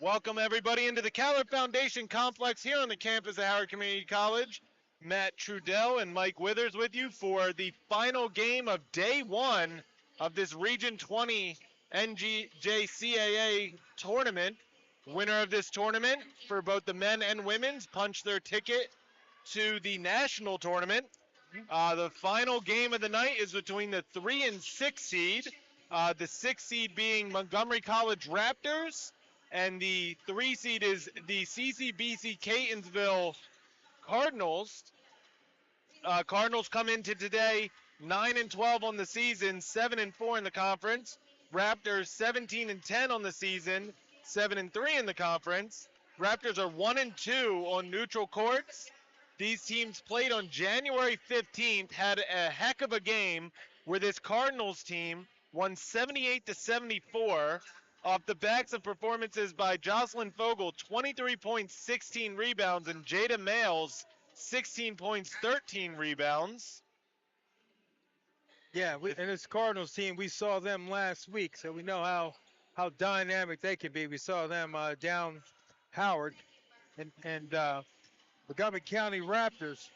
Welcome everybody into the Caller Foundation Complex here on the campus of Howard Community College. Matt Trudell and Mike Withers with you for the final game of day one of this Region 20 NJCAA tournament. Winner of this tournament for both the men and women's punched their ticket to the national tournament. The final game of the night is between the 3 and 6 seed. The 6 seed being Montgomery College Raptors, and the 3 seed is the CCBC Catonsville Cardinals. Cardinals come into today 9-12 on the season, 7-4 in the conference. Raptors 17-10 on the season, 7-3 in the conference. Raptors are 1-2 on neutral courts. These teams played on January 15th, had a heck of a game where this Cardinals team won 78-74 off the backs of performances by Jocelyn Fogel, 23 points, 16 rebounds, and Jada Males, 16 points, 13 rebounds. Yeah, and this Cardinals team, we saw them last week, so we know how dynamic they can be. We saw them down Howard and Montgomery County Raptors.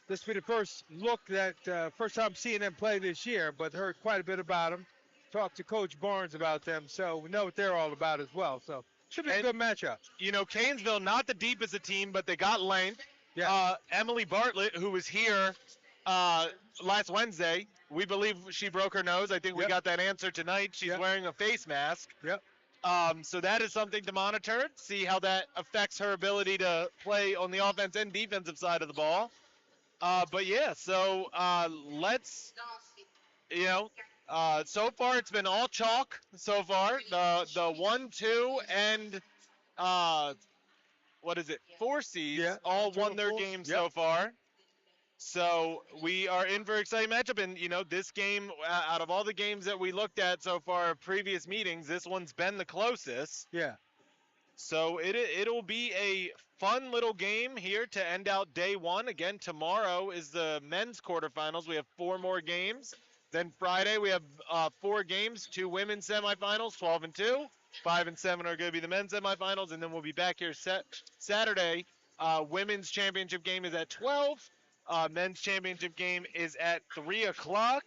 This will be the first time seeing them play this year, but heard quite a bit about them. Talked to Coach Barnes about them, so we know what they're all about as well. So should be a good matchup. You know, Catonsville, not the deepest of team, but they got length. Yeah. Emily Bartlett, who was here last Wednesday, we believe she broke her nose. I think we got that answer tonight. She's wearing a face mask. Yep. So that is something to monitor, see how that affects her ability to play on the offense and defensive side of the ball. But yeah, so let's, so far it's been all chalk so far. The 1, 2, and 4 seeds all won their games so far. So we are in for an exciting matchup, and this game, out of all the games that we looked at so far, previous meetings, this one's been the closest. Yeah. So it'll be a fun little game here to end out day one. Again, tomorrow is the men's quarterfinals. We have 4 more games. Then Friday we have 4 games, 2 women's semifinals, 12 and 2. 5 and 7 are going to be the men's semifinals, and then we'll be back here Saturday. Women's championship game is at 12. Men's championship game is at 3 o'clock.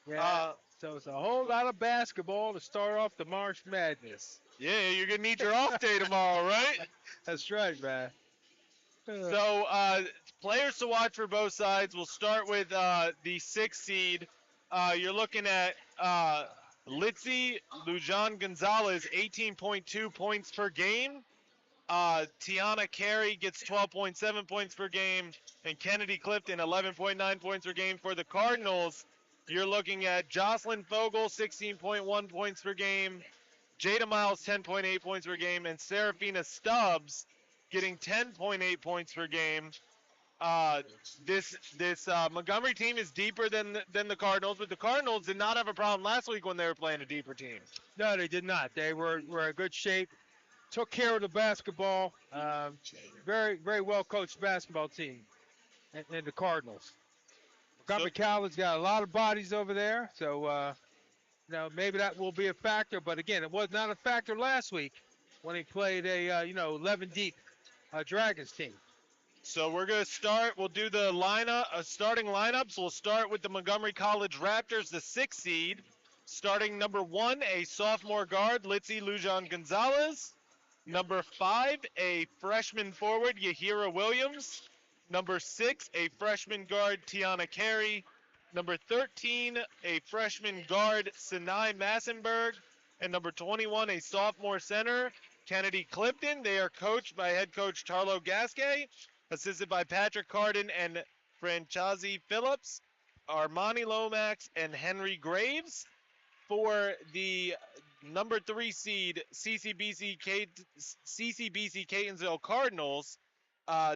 Yeah. So it's a whole lot of basketball to start off the March Madness. Yeah, you're going to need your off day tomorrow, right? That's right, man. So players to watch for both sides. We'll start with the 6 seed. You're looking at Litzy Lujan Gonzalez, 18.2 points per game. Tiana Carey gets 12.7 points per game. And Kennedy Clifton, 11.9 points per game. For the Cardinals, you're looking at Jocelyn Fogel, 16.1 points per game. Jada Miles, 10.8 points per game. And Serafina Stubbs getting 10.8 points per game. This Montgomery team is deeper than the Cardinals, but the Cardinals did not have a problem last week when they were playing a deeper team. No, they did not. They were in good shape. Took care of the basketball. Very, very well coached basketball team. And the Cardinals. Montgomery College got a lot of bodies over there, so maybe that will be a factor. But again, it was not a factor last week when he played a 11 deep Dragons team. So we're going to start. We'll do the starting lineups. We'll start with the Montgomery College Raptors, the 6 seed. Starting number 1, a sophomore guard, Litzy Lujan Gonzalez. Number 5, a freshman forward, Yahira Williams. Number 6, a freshman guard, Tiana Carey. Number 13, a freshman guard, Sinai Massenberg. And number 21, a sophomore center, Kennedy Clifton. They are coached by head coach Tarlo Gasquet, assisted by Patrick Carden and Franchazi Phillips, Armani Lomax, and Henry Graves. For the number 3 seed, CCBC Catonsville Cardinals,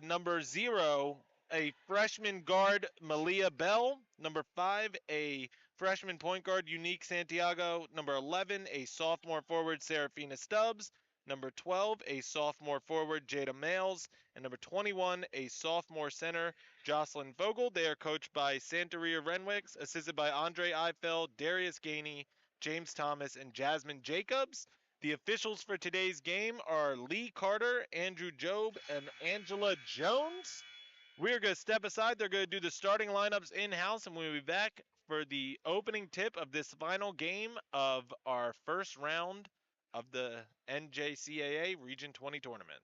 number 0, a freshman guard, Malia Bell. Number 5, a freshman point guard, Unique Santiago. Number 11, a sophomore forward, Serafina Stubbs. Number 12, a sophomore forward, Jada Males. And number 21, a sophomore center, Jocelyn Vogel. They are coached by Santeria Renwicks, assisted by Andre Eifeld, Darius Gainey, James Thomas, and Jasmine Jacobs. The officials for today's game are Lee Carter, Andrew Job, and Angela Jones. We're going to step aside. They're going to do the starting lineups in-house, and we'll be back for the opening tip of this final game of our first round of the NJCAA Region 20 tournament.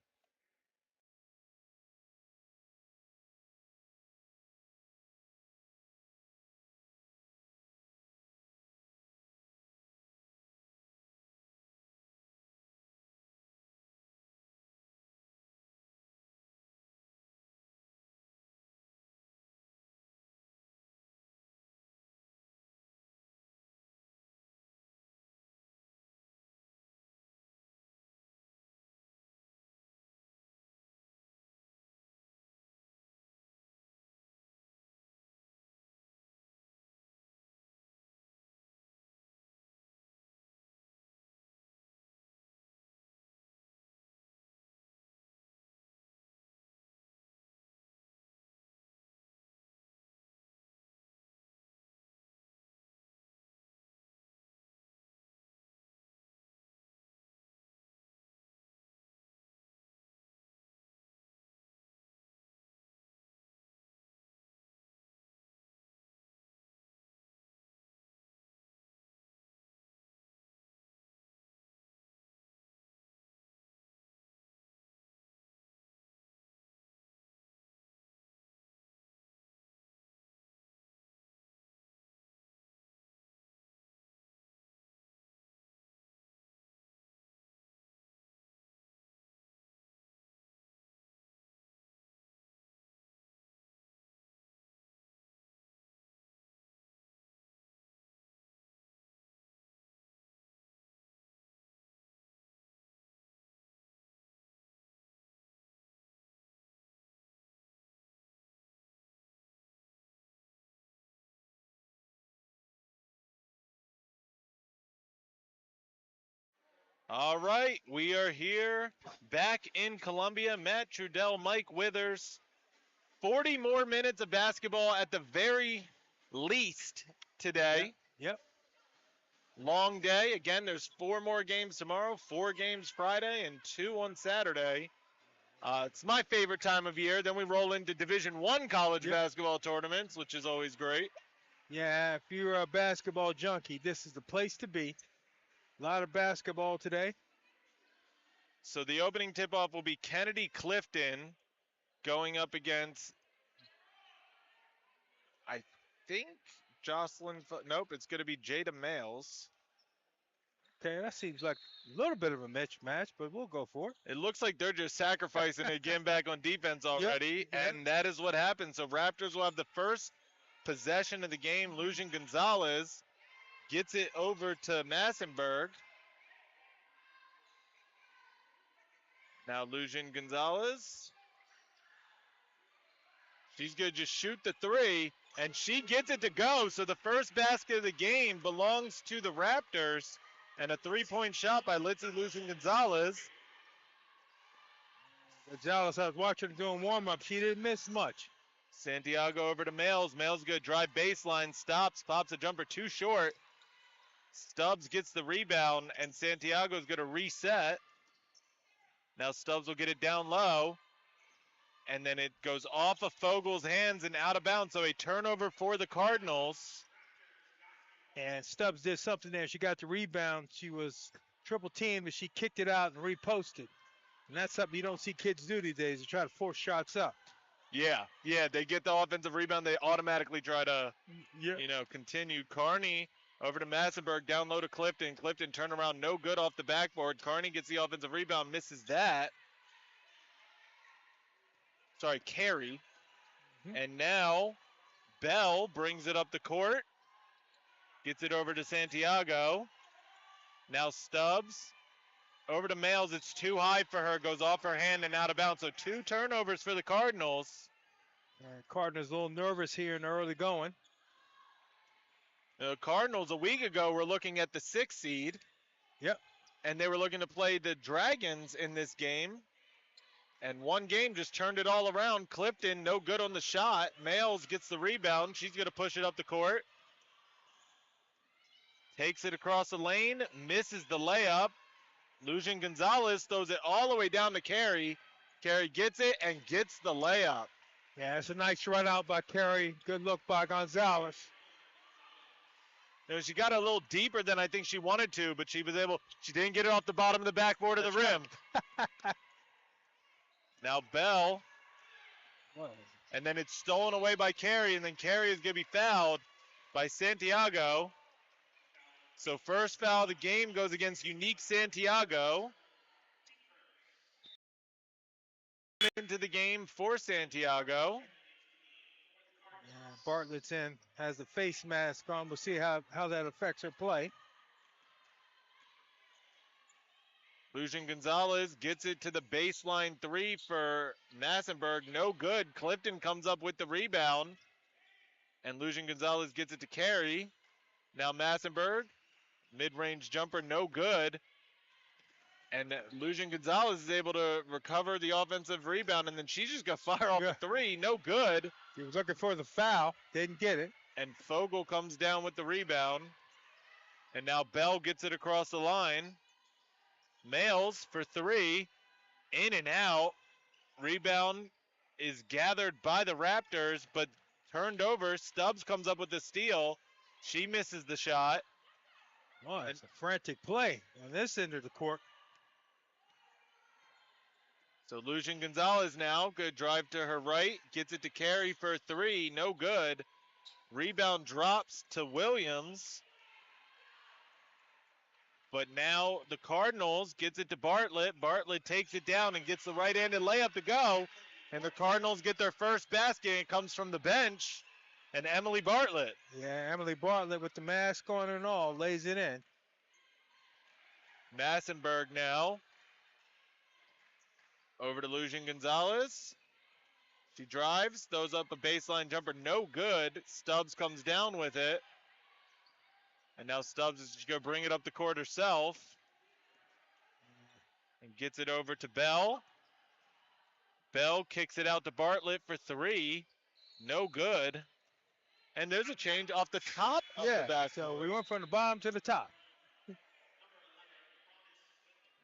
All right, we are here back in Columbia. Matt Trudell, Mike Withers. 40 more minutes of basketball at the very least today. Yep. Long day. Again, there's 4 more games tomorrow, 4 games Friday, and 2 on Saturday. It's my favorite time of year. Then we roll into Division I college basketball tournaments, which is always great. Yeah, if you're a basketball junkie, this is the place to be. A lot of basketball today. So the opening tip-off will be Kennedy Clifton going up against, I think, Jocelyn. Nope, it's going to be Jada Males. Okay, that seems like a little bit of a mismatch, but we'll go for it. It looks like they're just sacrificing it, getting back on defense already, Yep. and that is what happened. So Raptors will have the first possession of the game. Lucian Gonzalez gets it over to Massenberg. Now Lucian Gonzalez. She's going to just shoot the 3, and she gets it to go. So the first basket of the game belongs to the Raptors, and a 3-point shot by Lucian Gonzalez. Gonzalez, I was watching her doing warm-up. She didn't miss much. Santiago over to Males. Males going to drive baseline, stops, pops a jumper too short. Stubbs gets the rebound, and Santiago's going to reset. Now Stubbs will get it down low, and then it goes off of Fogel's hands and out of bounds, so a turnover for the Cardinals. And Stubbs did something there. She got the rebound. She was triple teamed, but she kicked it out and reposted. And that's something you don't see kids do these days, to try to force shots up. Yeah, they get the offensive rebound. They automatically try to, continue. Carney over to Massenberg, down low to Clifton. Clifton turn around, no good off the backboard. Carney gets the offensive rebound, misses that. Sorry, Carey. And now Bell brings it up the court. Gets it over to Santiago. Now Stubbs over to Males. It's too high for her. Goes off her hand and out of bounds. So 2 turnovers for the Cardinals. Cardinals a little nervous here in the early going. The Cardinals a week ago were looking at the 6th seed. Yep. And they were looking to play the Dragons in this game. And one game just turned it all around. Clifton, no good on the shot. Males gets the rebound. She's going to push it up the court. Takes it across the lane. Misses the layup. Lucian Gonzalez throws it all the way down to Carey. Carey gets it and gets the layup. Yeah, it's a nice run out by Carey. Good look by Gonzalez. You know, she got a little deeper than I think she wanted to, but she didn't get it off the bottom of the backboard of the rim. Right. Now Bell, and then it's stolen away by Carey, and then Carey is going to be fouled by Santiago. So first foul of the game goes against Unique Santiago. Into the game for Santiago. Yeah, Bartlett's in, has the face mask on. We'll see how that affects her play. Lucian Gonzalez gets it to the baseline three for Massenberg. No good. Clifton comes up with the rebound. And Lucian Gonzalez gets it to Carey. Now Massenberg, mid-range jumper, no good. And Lucian Gonzalez is able to recover the offensive rebound, and then she's just going to fire off a three. No good. He was looking for the foul. Didn't get it. And Fogel comes down with the rebound. And now Bell gets it across the line. Males for three. In and out. Rebound is gathered by the Raptors, but turned over. Stubbs comes up with the steal. She misses the shot. Oh, it's a frantic play on this end of the court. So Lucian Gonzalez now, good drive to her right, gets it to Carey for a three, no good. Rebound drops to Williams. But now the Cardinals gets it to Bartlett. Bartlett takes it down and gets the right-handed layup to go. And the Cardinals get their first basket. It comes from the bench. And Emily Bartlett. Yeah, Emily Bartlett with the mask on and all, lays it in. Massenberg now. Over to Lucian Gonzalez. She drives, throws up a baseline jumper, no good. Stubbs comes down with it. And now Stubbs is just going to bring it up the court herself. And gets it over to Bell. Bell kicks it out to Bartlett for three. No good. And there's a change off the top of the back. So we went from the bottom to the top.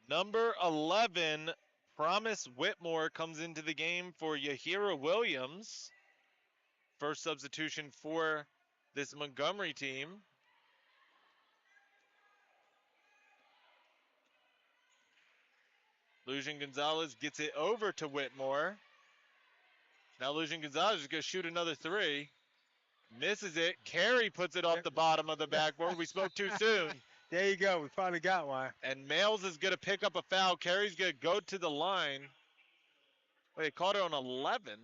Number 11, Promise Whitmore comes into the game for Yahira Williams. First substitution for this Montgomery team. Lucian Gonzalez gets it over to Whitmore. Now Lucian Gonzalez is going to shoot another three. Misses it. Carey puts it off the bottom of the backboard. We spoke too soon. There you go. We finally got one. And Males is going to pick up a foul. Carey's going to go to the line. Wait, they caught it on 11.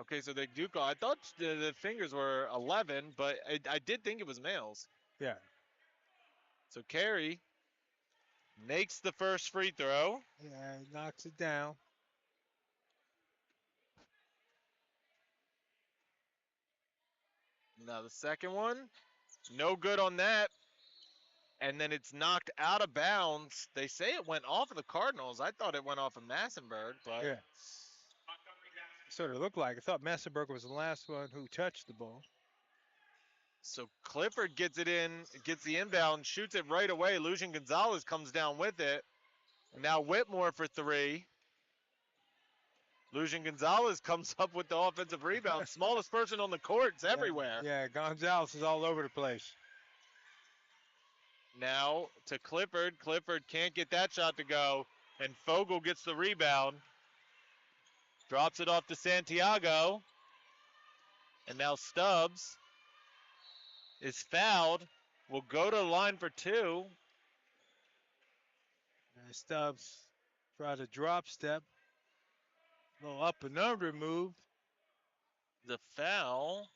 Okay, so they do call. I thought the fingers were 11, but I did think it was Males. Yeah. So Carey makes the first free throw. Yeah, he knocks it down. Now the second one, no good on that. And then it's knocked out of bounds. They say it went off of the Cardinals. I thought it went off of Massenberg, but yeah. Sort of looked like. I thought Massenberg was the last one who touched the ball. So Clifford gets it in, gets the inbound, shoots it right away. Lucian Gonzalez comes down with it. And now Whitmore for three. Lucian Gonzalez comes up with the offensive rebound. Smallest person on the court. It's everywhere. Yeah, Gonzalez is all over the place. Now to Clifford. Clifford can't get that shot to go. And Fogel gets the rebound. Drops it off to Santiago. And now Stubbs is fouled. Will go to the line for two. And Stubbs tried a drop step. Little up and under move. The foul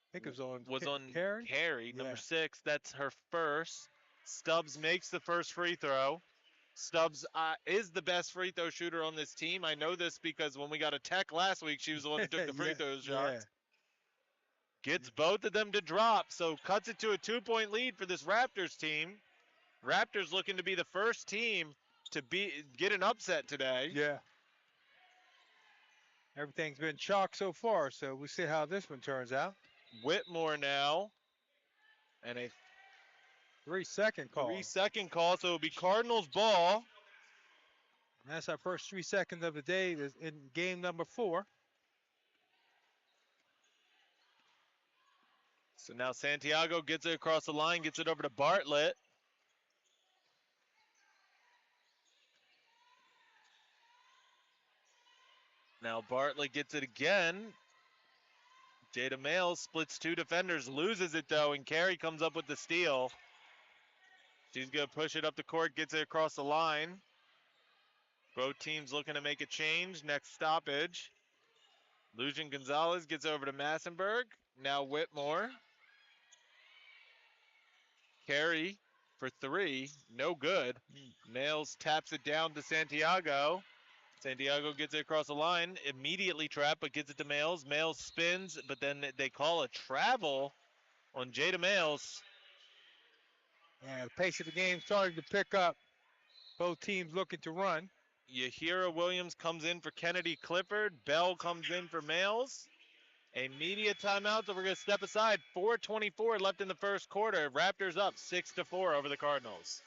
I think it was on Carey. Yeah. Number 6. That's her first. Stubbs makes the first free throw. Stubbs is the best free throw shooter on this team. I know this because when we got a tech last week, she was the one who took the free throw shots. Yeah. Gets both of them to drop, so cuts it to a 2-point lead for this Raptors team. Raptors looking to be the first team to get an upset today. Yeah. Everything's been chalk so far, so we'll see how this one turns out. Whitmore now. And a 3-second call. 3-second call, so it'll be Cardinals ball. And that's our first 3 seconds of the day in game number 4. So now Santiago gets it across the line, gets it over to Bartlett. Now Bartlett gets it again. Jada Males splits 2 defenders, loses it though, and Carey comes up with the steal. She's going to push it up the court, gets it across the line. Both teams looking to make a change. Next stoppage. Lujan Gonzalez gets over to Massenberg. Now Whitmore. Carey for 3, no good. Nails taps it down to Santiago. Santiago gets it across the line, immediately trapped, but gets it to Males. Males spins, but then they call a travel on Jada Males. Yeah, the pace of the game starting to pick up. Both teams looking to run. Yahira Williams comes in for Kennedy Clifford. Bell comes in for Males. A media timeout, so we're going to step aside. 4:24 left in the first quarter. Raptors up 6-4 over the Cardinals.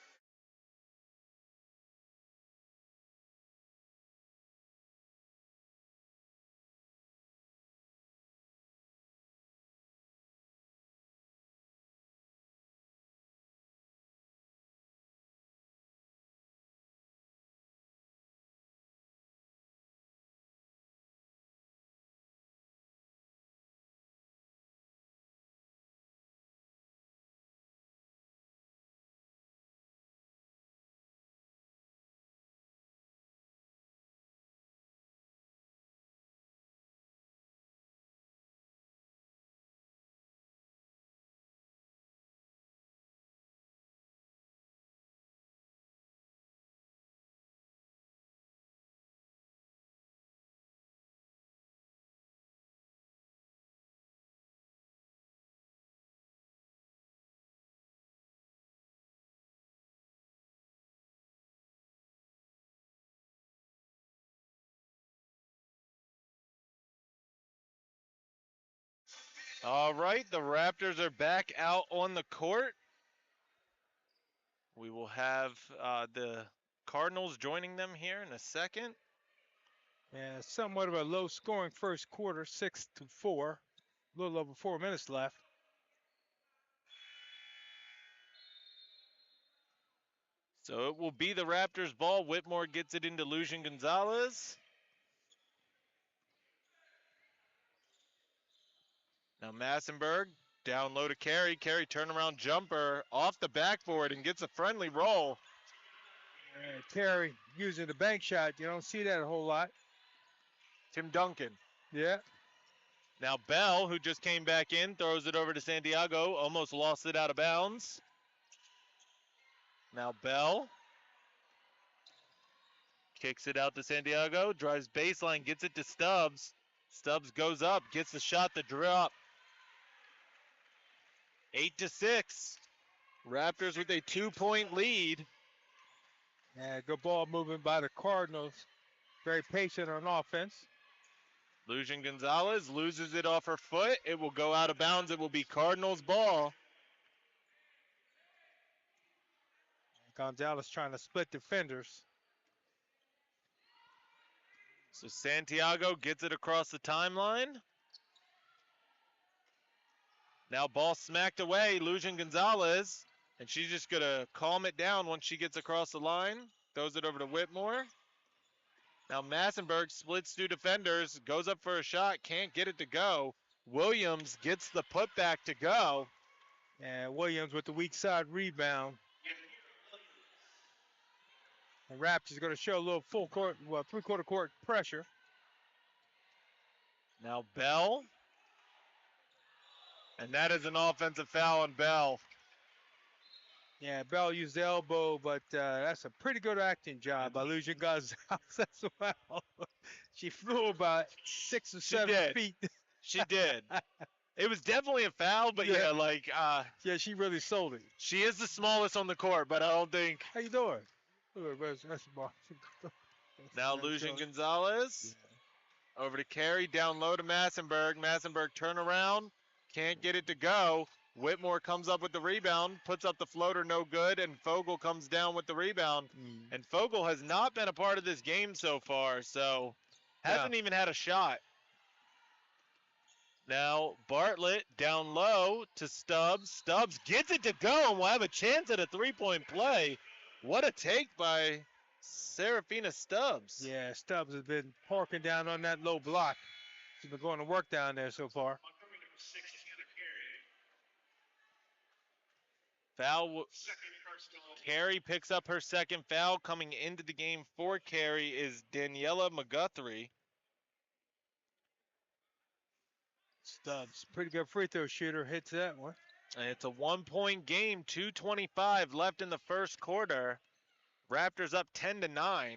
All right, the Raptors are back out on the court. We will have the Cardinals joining them here in a second. Yeah, somewhat of a low-scoring first quarter, 6-4. A little over 4 minutes left. So it will be the Raptors ball. Whitmore gets it into Lujan Gonzalez. Now Massenberg down low to Carey. Carey turnaround jumper off the backboard and gets a friendly roll. Carey using the bank shot. You don't see that a whole lot. Tim Duncan. Yeah. Now Bell, who just came back in, throws it over to Santiago. Almost lost it out of bounds. Now Bell kicks it out to Santiago. Drives baseline, gets it to Stubbs. Stubbs goes up, gets the shot to drop. 8-6. Raptors with a 2-point lead. Yeah, good ball movement by the Cardinals. Very patient on offense. Lujan Gonzalez loses it off her foot. It will go out of bounds. It will be Cardinals ball. Gonzalez trying to split defenders. So Santiago gets it across the timeline. Now ball smacked away, Lujan Gonzalez. And she's just going to calm it down once she gets across the line. Throws it over to Whitmore. Now Massenberg splits 2 defenders, goes up for a shot, can't get it to go. Williams gets the putback to go. And Williams with the weak side rebound. And Raptors going to show a little full court, well, 3/4 court pressure. Now Bell. And that is an offensive foul on Bell. Yeah, Bell used the elbow, but that's a pretty good acting job by Lujan Gonzalez as well. She flew about 6 or 7 feet. She did. It was definitely a foul, but yeah, yeah, she really sold it. She is the smallest on the court, but I don't think. How you doing? Now Lujan Gonzalez. Over to Carey, down low to Massenberg. Massenberg turnaround, can't get it to go. Whitmore comes up with the rebound, puts up the floater, no good, and Fogel comes down with the rebound. And Fogel has not been a part of this game so far, so hasn't even had a shot. Now Bartlett down low to Stubbs. Stubbs gets it to go and will have a chance at a three-point play. What a take by Serafina Stubbs. Yeah, Stubbs has been parking down on that low block. She's been going to work down there so far. Foul. Carey picks up her second foul. Coming into the game for Carey is Daniela McGuthrie. Stubbs, pretty good free throw shooter, hits that one. And it's a 1-point game, 2:25 left in the first quarter. Raptors up 10-9.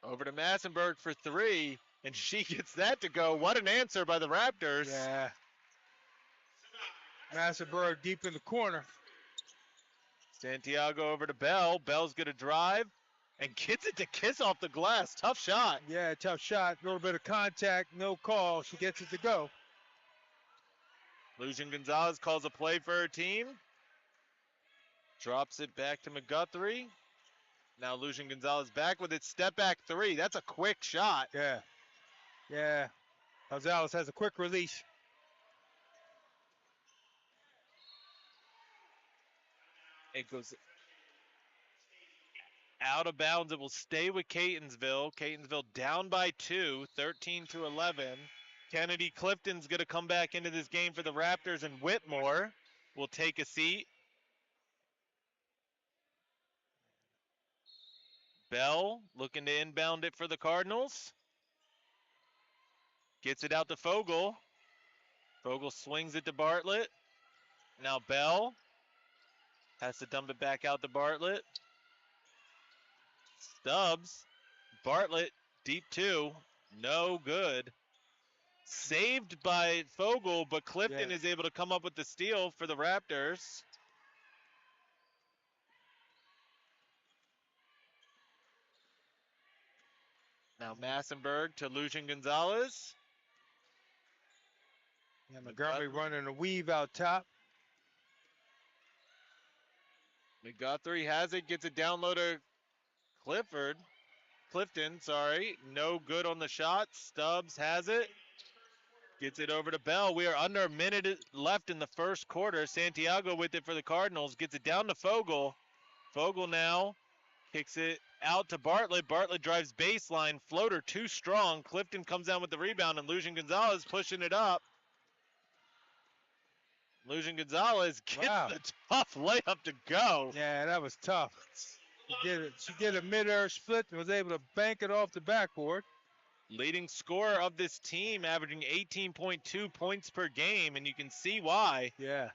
Over to Massenberg for three, and she gets that to go. What an answer by the Raptors. Yeah. Massenberg deep in the corner. Santiago over to Bell. Bell's going to drive and gets it to kiss off the glass. Tough shot. Yeah, tough shot. A little bit of contact, no call. She gets it to go. Lucian Gonzalez calls a play for her team. Drops it back to McGuthrie. Now Lucian Gonzalez back with its step back three. That's a quick shot. Yeah. Yeah. Gonzalez has a quick release. It goes out of bounds. It will stay with Catonsville. Catonsville down by 2, 13-11. Kennedy Clifton's going to come back into this game for the Raptors, and Whitmore will take a seat. Bell looking to inbound it for the Cardinals. Gets it out to Fogel. Fogel swings it to Bartlett. Now Bell has to dump it back out to Bartlett. Stubbs. Bartlett, deep two. No good. Saved by Fogel, but Clifton is able to come up with the steal for the Raptors. Now Massenberg to Lucian Gonzalez. Yeah, Montgomery running a weave out top. McGuthrie has it, gets it down low to Clifton, sorry. No good on the shot. Stubbs has it. Gets it over to Bell. We are under a minute left in the first quarter. Santiago with it for the Cardinals. Gets it down to Fogel. Fogel now kicks it out to Bartlett. Bartlett drives baseline. Floater too strong. Clifton comes down with the rebound, and Lucian Gonzalez pushing it up. Lucian Gonzalez gets the tough layup to go. Yeah, that was tough. She did a mid-air split and was able to bank it off the backboard. Leading scorer of this team, averaging 18.2 points per game, and you can see why. Yeah.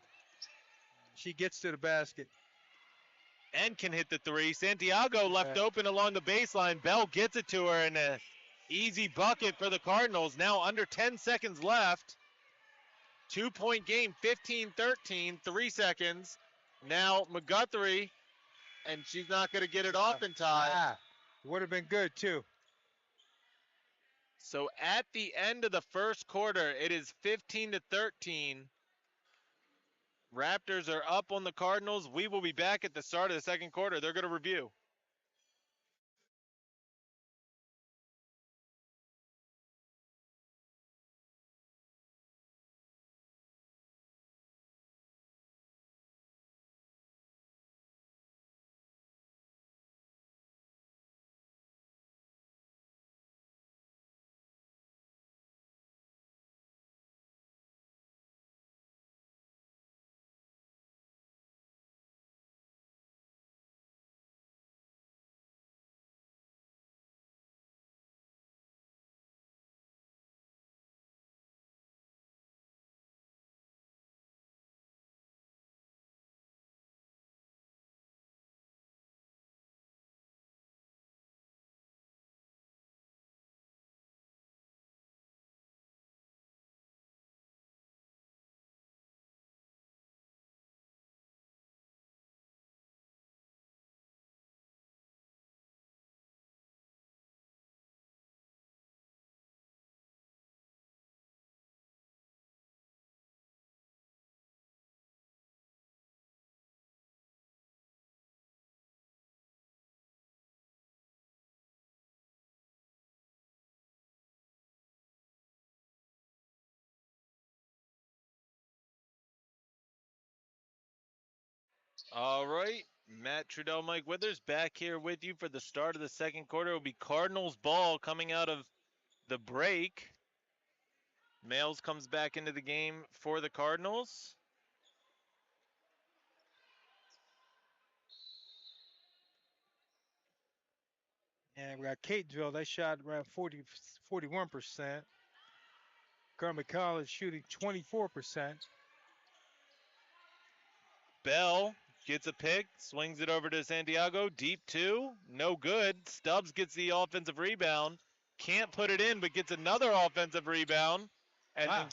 She gets to the basket. And can hit the three. Santiago left open along the baseline. Bell gets it to her, and an easy bucket for the Cardinals. Now under 10 seconds left. 2-point game, 15-13, 3 seconds. Now McGuthrie, and she's not going to get it off in time. Would have been good, too. So at the end of the first quarter, it is 15-13. Raptors are up on the Cardinals. We will be back at the start of the second quarter. They're going to review. All right, Matt Trudell, Mike Withers back here with you for the start of the second quarter. It will be Cardinals ball coming out of the break. Males comes back into the game for the Cardinals. And we got Catonsville. They shot around 41%. Montgomery College shooting 24%. Bell gets a pick, swings it over to Santiago. Deep two, no good. Stubbs gets the offensive rebound. Can't put it in, but gets another offensive rebound. And Wow.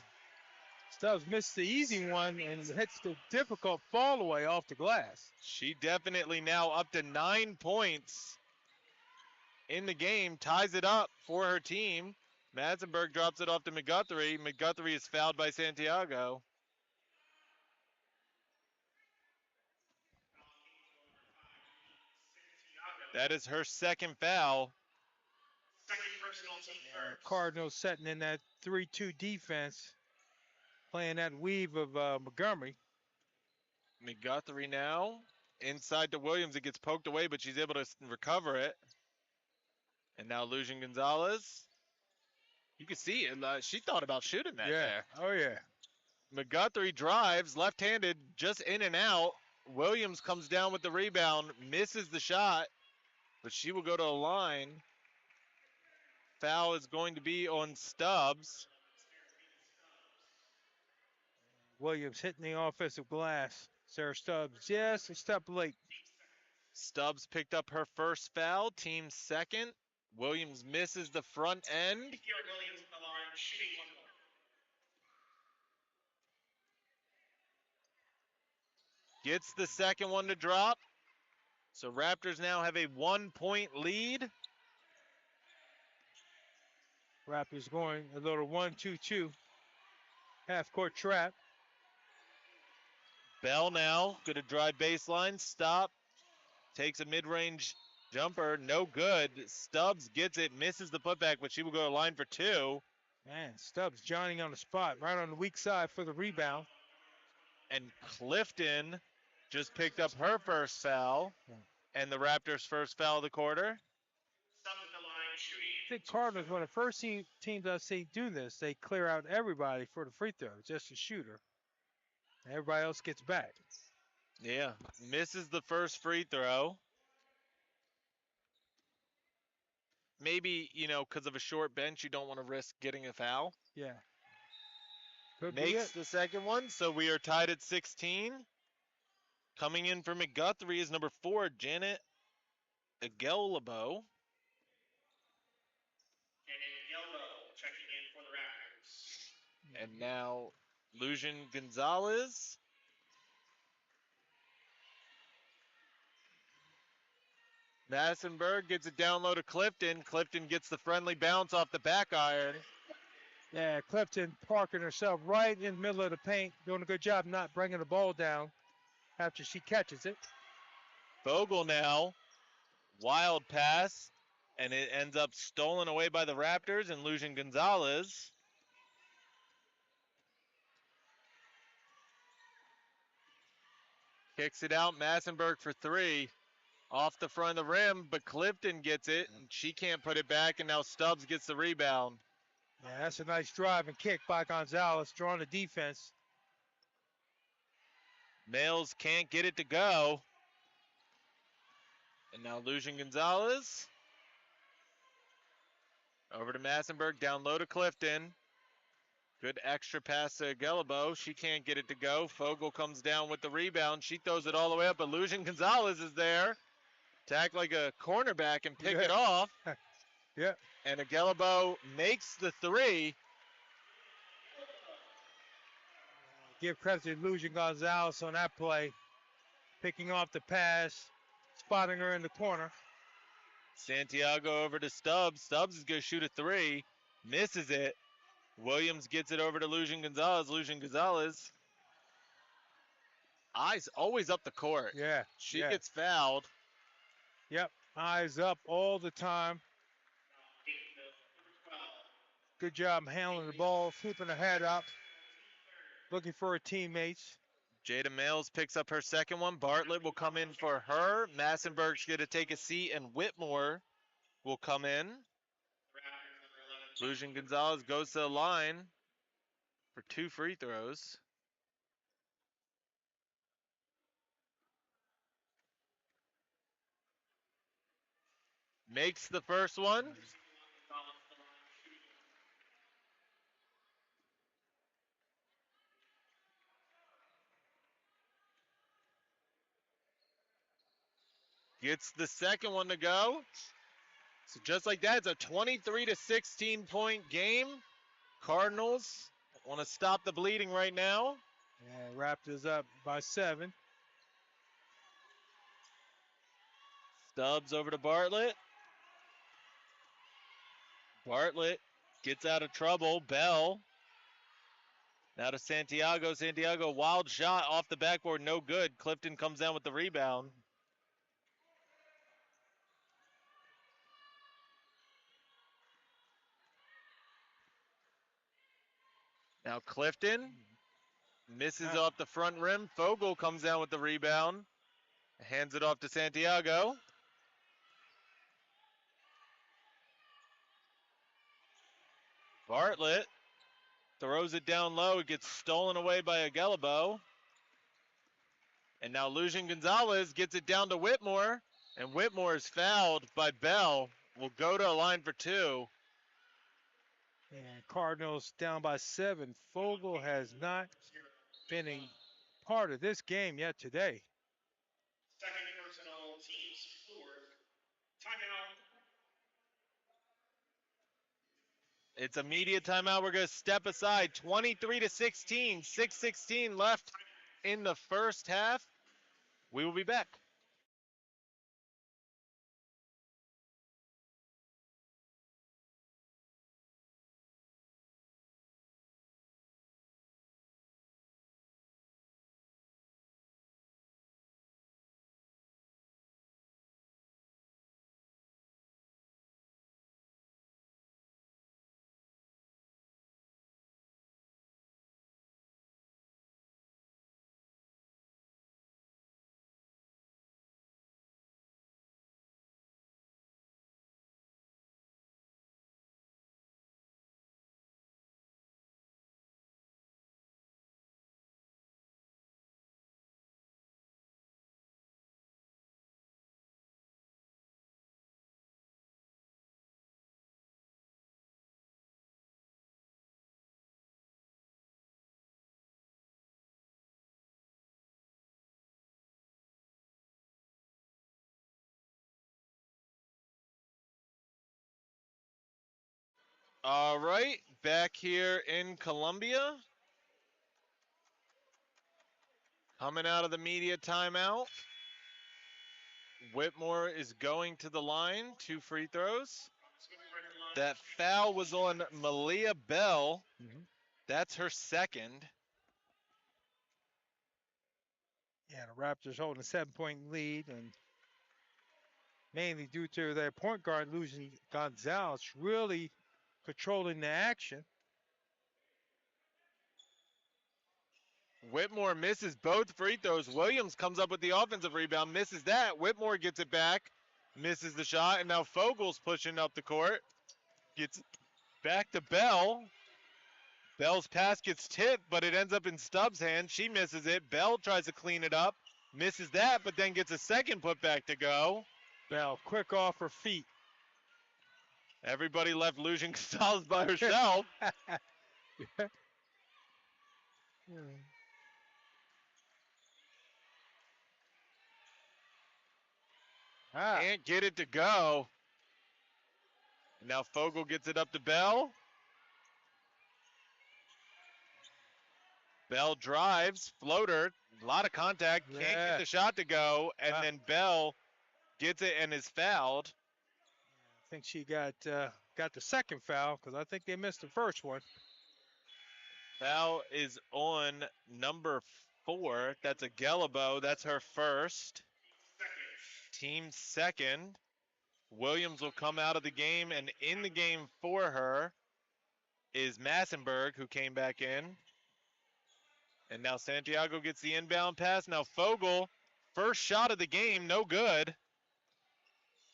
Stubbs missed the easy one and hits the difficult fall away off the glass. she definitely now up to 9 points in the game, ties it up for her team. Madsenberg drops it off to McGuthrie. McGuthrie is fouled by Santiago. That is her second foul. Cardinals setting in that 3-2 defense, playing that weave of Montgomery. McGuthrie now inside to Williams. It gets poked away, but she's able to recover it. And now Lujan Gonzalez. You can see it. She thought about shooting that there. Oh, yeah. McGuthrie drives, left-handed, just in and out. Williams comes down with the rebound, misses the shot, but she will go to a line. Foul is going to be on Stubbs. Williams hitting the offensive glass. Sarah Stubbs just a step late. Stubbs picked up her first foul, team second. Williams misses the front end. Gets the second one to drop. So Raptors now have a 1-point lead. Raptors going a little 1-2-2. Half-court trap. Bell now, going to drive baseline, stop. Takes a mid-range jumper, no good. Stubbs gets it, misses the putback, but she will go to line for two. Man, Stubbs Johnny on the spot, right on the weak side for the rebound. And Clifton just picked up her first foul, and the Raptors' first foul of the quarter. I think Cardinals, one of the first teams I see do this, they clear out everybody for the free throw, just the shooter. Everybody else gets back. Yeah, misses the first free throw. Maybe, because of a short bench, you don't want to risk getting a foul. Yeah. Could Makes the second one, so we are tied at 16. Coming in for McGuthrie is number 4, Janet Agelabo. Checking in for the Raptors. And now Lujan Gonzalez. Massenberg gets it down low to Clifton. Clifton gets the friendly bounce off the back iron. Yeah, Clifton parking herself right in the middle of the paint, doing a good job not bringing the ball down after she catches it. Vogel now, wild pass, and it ends up stolen away by the Raptors and Lujan Gonzalez. Kicks it out, Massenberg for three. Off the front of the rim, but Clifton gets it, and she can't put it back, and now Stubbs gets the rebound. Yeah, that's a nice drive and kick by Gonzalez, drawing the defense. Males can't get it to go. And now Lujan Gonzalez. Over to Massenberg, down low to Clifton. Good extra pass to Gelabo. She can't get it to go. Fogel comes down with the rebound. She throws it all the way up, but Lujan Gonzalez is there to act like a cornerback and pick it off. Yep. And Agelabo makes the three. Give credit to Lujan Gonzalez on that play. Picking off the pass, spotting her in the corner. Santiago over to Stubbs. Stubbs is going to shoot a three. Misses it. Williams gets it over to Lujan Gonzalez. Lujan Gonzalez. Eyes always up the court. Yeah. She gets fouled. Yep. Eyes up all the time. Good job handling the ball, keeping her head up, looking for her teammates. Jada Mills picks up her second one. Bartlett will come in for her. Massenberg's going to take a seat, and Whitmore will come in. The Raptors number 11. Lucian Gonzalez goes to the line for 2 free throws. Makes the first one. Gets the second one to go. So just like that, it's a 23 to 16 point game. Cardinals want to stop the bleeding right now. And Raptors up by 7. Stubbs over to Bartlett. Bartlett gets out of trouble. Bell. Now to Santiago. Santiago, wild shot off the backboard, no good. Clifton comes down with the rebound. Now Clifton misses off the front rim. Fogel comes down with the rebound. Hands it off to Santiago. Bartlett throws it down low. It gets stolen away by Agelabo. And now Lucian Gonzalez gets it down to Whitmore. And Whitmore is fouled by Bell. Will go to a line for 2. And Cardinals down by 7. Fogel has not been a part of this game yet today. Second personal, teams fourth. Timeout. It's a media timeout. We're going to step aside. 23 to 16. 6:16 left in the first half. We will be back. All right, back here in Columbia. Coming out of the media timeout. Whitmore is going to the line. 2 free throws. That foul was on Malia Bell. That's her second. Yeah, the Raptors holding a 7-point lead, and mainly due to their point guard losing Gonzalez, really controlling the action. Whitmore misses both free throws. Williams comes up with the offensive rebound, misses that. Whitmore gets it back, misses the shot, and now Fogel's pushing up the court. Gets back to Bell. Bell's pass gets tipped, but it ends up in Stubbs' hand. She misses it. Bell tries to clean it up, misses that, but then gets a second putback to go. Bell, quick off her feet. Everybody left Lucian Gonzalez by herself. Can't get it to go. Now Fogel gets it up to Bell. Bell drives, floater, a lot of contact, can't get the shot to go, and then Bell gets it and is fouled. I think she got the second foul because I think they missed the first one. Foul is on number 4. That's a Gelabo. That's her first. Team second. Williams will come out of the game, and in the game for her is Massenberg, who came back in. And now Santiago gets the inbound pass. Now Fogel, first shot of the game, no good.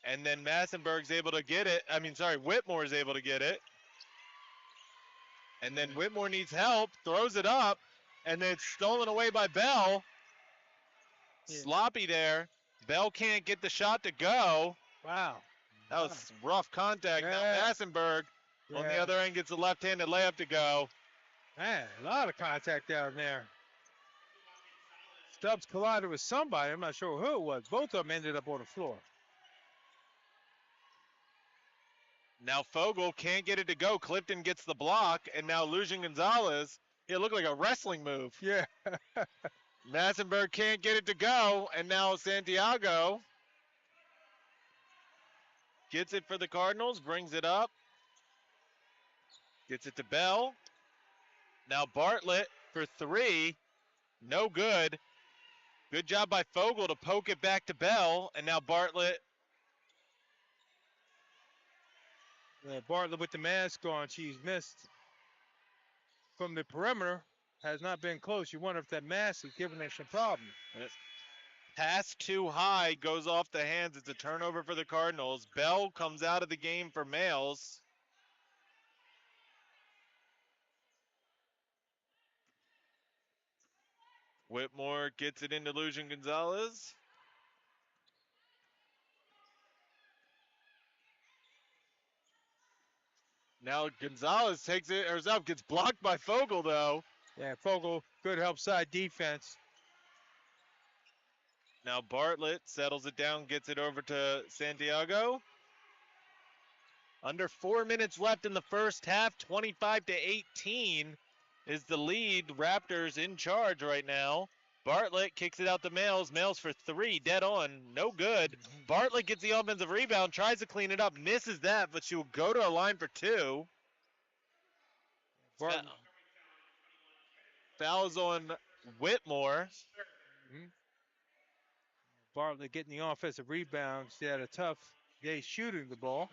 And then Massenberg's able to get it. Whitmore's able to get it. And then Whitmore needs help, throws it up, and then it's stolen away by Bell. Yeah. Sloppy there. Bell can't get the shot to go. Wow. That was rough contact. Now Yeah. Massenberg on the Yeah. other end gets a left-handed layup to go. Man, a lot of contact down there. Stubbs collided with somebody. I'm not sure who it was. Both of them ended up on the floor. Now Fogel can't get it to go. Clifton gets the block, and now Lucian Gonzalez. It looked like a wrestling move. Yeah. Massenberg can't get it to go, and now Santiago gets it for the Cardinals, brings it up, gets it to Bell. Now Bartlett for three, no good. Good job by Fogel to poke it back to Bell, and now Bartlett. Yeah, Bartlett with the mask on. She's missed from the perimeter. Has not been close. You wonder if that mask is giving her some problem. Pass too high, goes off the hands. It's a turnover for the Cardinals. Bell comes out of the game for males. Whitmore gets it into Lucian Gonzalez. Now Gonzalez takes it, herself, gets blocked by Fogel though. Yeah, Fogel, good help side defense. Now Bartlett settles it down, gets it over to Santiago. Under 4 minutes left in the first half, 25-18 is the lead. Raptors in charge right now. Bartlett kicks it out to Males. Males for three, dead on, no good. Bartlett gets the offensive rebound, tries to clean it up, misses that, but she will go to a line for two. Fouls on Whitmore. Bartlett getting the offensive rebounds. She had a tough day shooting the ball.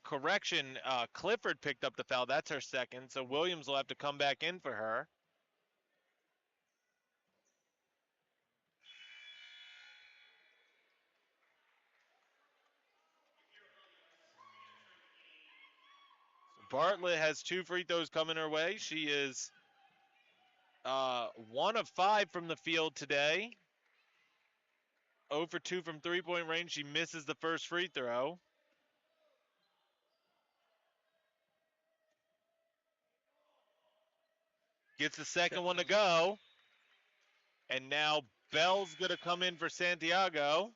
Correction, Clifford picked up the foul. That's her second, so Williams will have to come back in for her. Bartlett has 2 free throws coming her way. She is 1 of 5 from the field today. 0 for 2 from three-point range. She misses the first free throw. Gets the second one to go. And now Bell's going to come in for Santiago.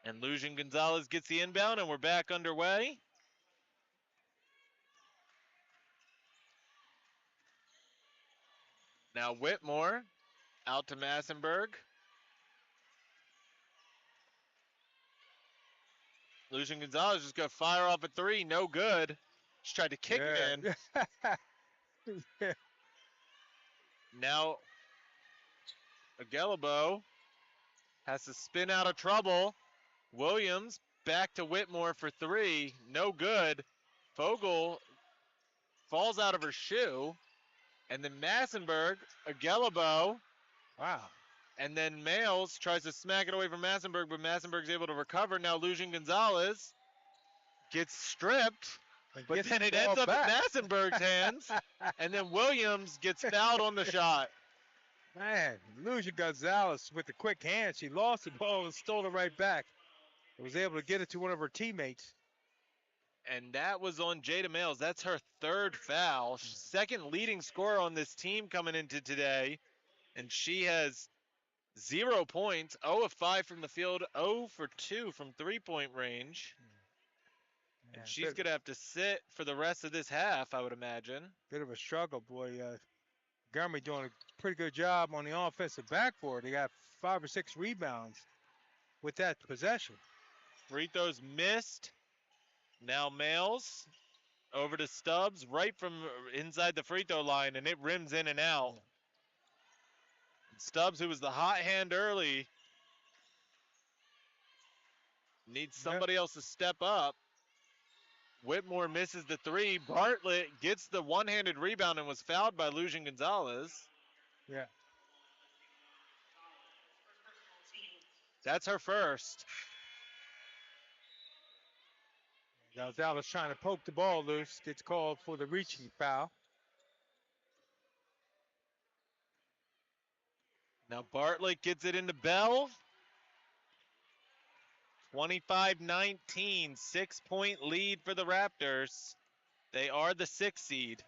And Lucian Gonzalez gets the inbound, and we're back underway. Now Whitmore out to Massenberg. Lucian Gonzalez just going to fire off a three, no good. Just tried to kick it in. Now Agelabo has to spin out of trouble. Williams back to Whitmore for three, no good. Fogel falls out of her shoe. And then Massenberg, Agelabo. Wow. And then Males tries to smack it away from Massenberg, but Massenberg's able to recover. Now Lucian Gonzalez gets stripped, but then it ends up in Massenberg's hands. And then Williams gets fouled on the shot. Man, Lucian Gonzalez with the quick hand. She lost the ball and stole it right back. Was able to get it to one of her teammates. And that was on Jada Males. That's her third foul. Second leading scorer on this team coming into today. And she has 0 points, 0 of 5 from the field, 0 for 2 from three-point range. And she's going to have to sit for the rest of this half, I would imagine. Bit of a struggle, boy. Montgomery doing a pretty good job on the offensive backboard. They got 5 or 6 rebounds with that possession. Free throws missed. Now Males over to Stubbs right from inside the free throw line, and it rims in and out. Stubbs, who was the hot hand early, needs somebody else to step up. Whitmore misses the three. Bartlett gets the one-handed rebound and was fouled by Lucian Gonzalez. Yeah. That's her first. Gonzalez trying to poke the ball loose. Gets called for the reaching foul. Now Bartlett gets it into Bell. 25-19, 6-point lead for the Raptors. They are the 6th seed.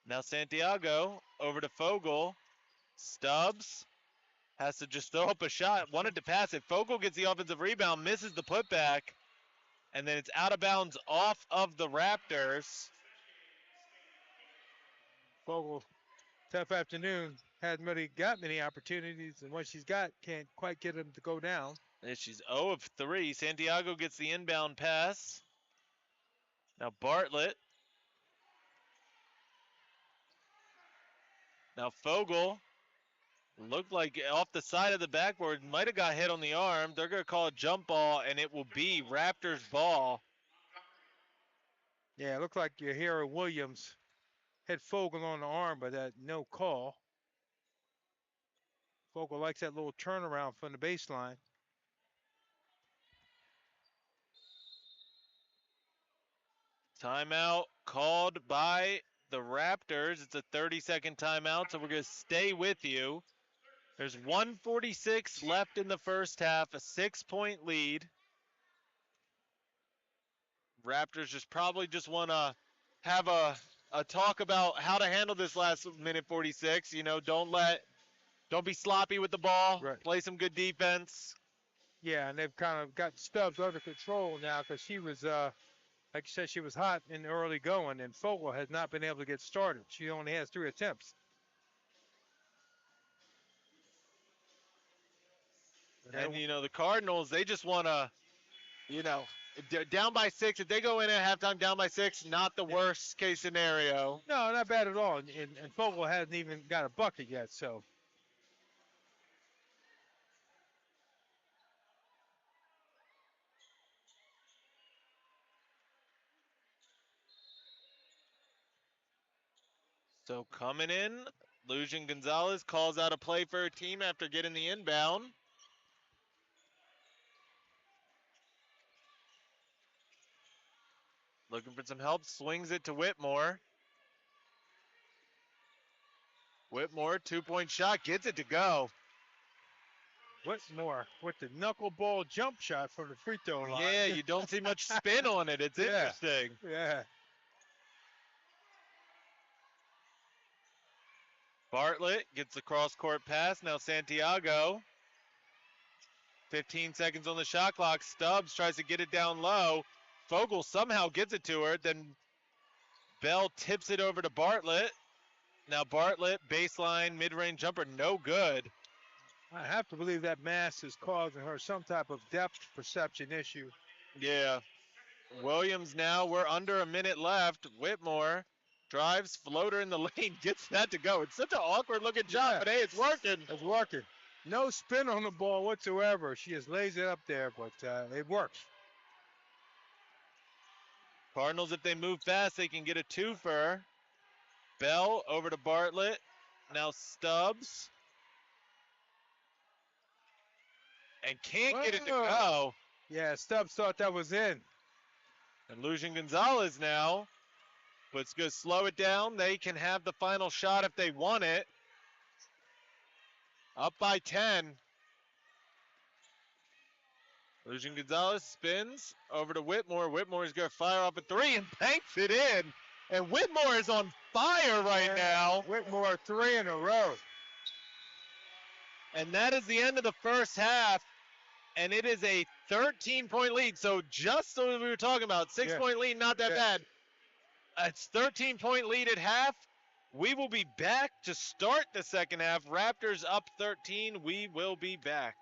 Now Santiago over to Fogel. Stubbs has to just throw up a shot. Wanted to pass it. Fogel gets the offensive rebound, misses the putback, and then it's out of bounds off of the Raptors. Fogel, tough afternoon. Hasn't really got many opportunities, and what she's got can't quite get him to go down. And she's 0 of 3. Santiago gets the inbound pass. Now Bartlett. Now Fogel looked like off the side of the backboard, might have got hit on the arm. They're going to call a jump ball, and it will be Raptors ball. Yeah, it looked like your hero Williams hit Fogel on the arm, but that no call. Fogel likes that little turnaround from the baseline. Timeout called by the Raptors. It's a 30-second timeout, so we're going to stay with you. There's 1:46 left in the first half, a 6-point lead. Raptors just probably just want to have a talk about how to handle this last minute 46. You know, don't be sloppy with the ball. Right. Play some good defense. Yeah, and they've kind of got Stubbs under control now because she was, like you said, she was hot in the early going, and Fogel has not been able to get started. She only has 3 attempts. And, you know, the Cardinals, they just want to, you know, down by 6. If they go in at halftime down by 6, not the worst case scenario. No, not bad at all. And Fogel hasn't even got a bucket yet, so. So coming in, Lucian Gonzalez calls out a play for her team after getting the inbound. Looking for some help, swings it to Whitmore. Whitmore, 2-point shot, gets it to go. Whitmore with the knuckleball jump shot from the free throw line. Yeah, you don't see much spin on it. It's Yeah. interesting. Yeah. Bartlett gets the cross-court pass. Now Santiago. 15 seconds on the shot clock. Stubbs tries to get it down low. Fogel somehow gets it to her. Then Bell tips it over to Bartlett. Now Bartlett, baseline, mid-range jumper, no good. I have to believe that mass is causing her some type of depth perception issue. Yeah. Williams now, we're under a minute left. Whitmore drives, floater in the lane, gets that to go. It's such an awkward looking shot, Yeah. but hey, it's working. It's working. No spin on the ball whatsoever. She just lays it up there, but it works. Cardinals, if they move fast, they can get a twofer. Bell over to Bartlett. Now Stubbs. And can't get it to go. Yeah, Stubbs thought that was in. And Lucian Gonzalez now. But it's going to slow it down. They can have the final shot if they want it. Up by 10. Lucian Gonzalez spins over to Whitmore. Whitmore's going to fire off a 3 and banks it in. And Whitmore is on fire right now. Whitmore 3 in a row. And that is the end of the first half. And it is a 13-point lead. So just as we were talking about, 6-point lead, not that bad. It's 13-point lead at half. We will be back to start the second half. Raptors up 13. We will be back.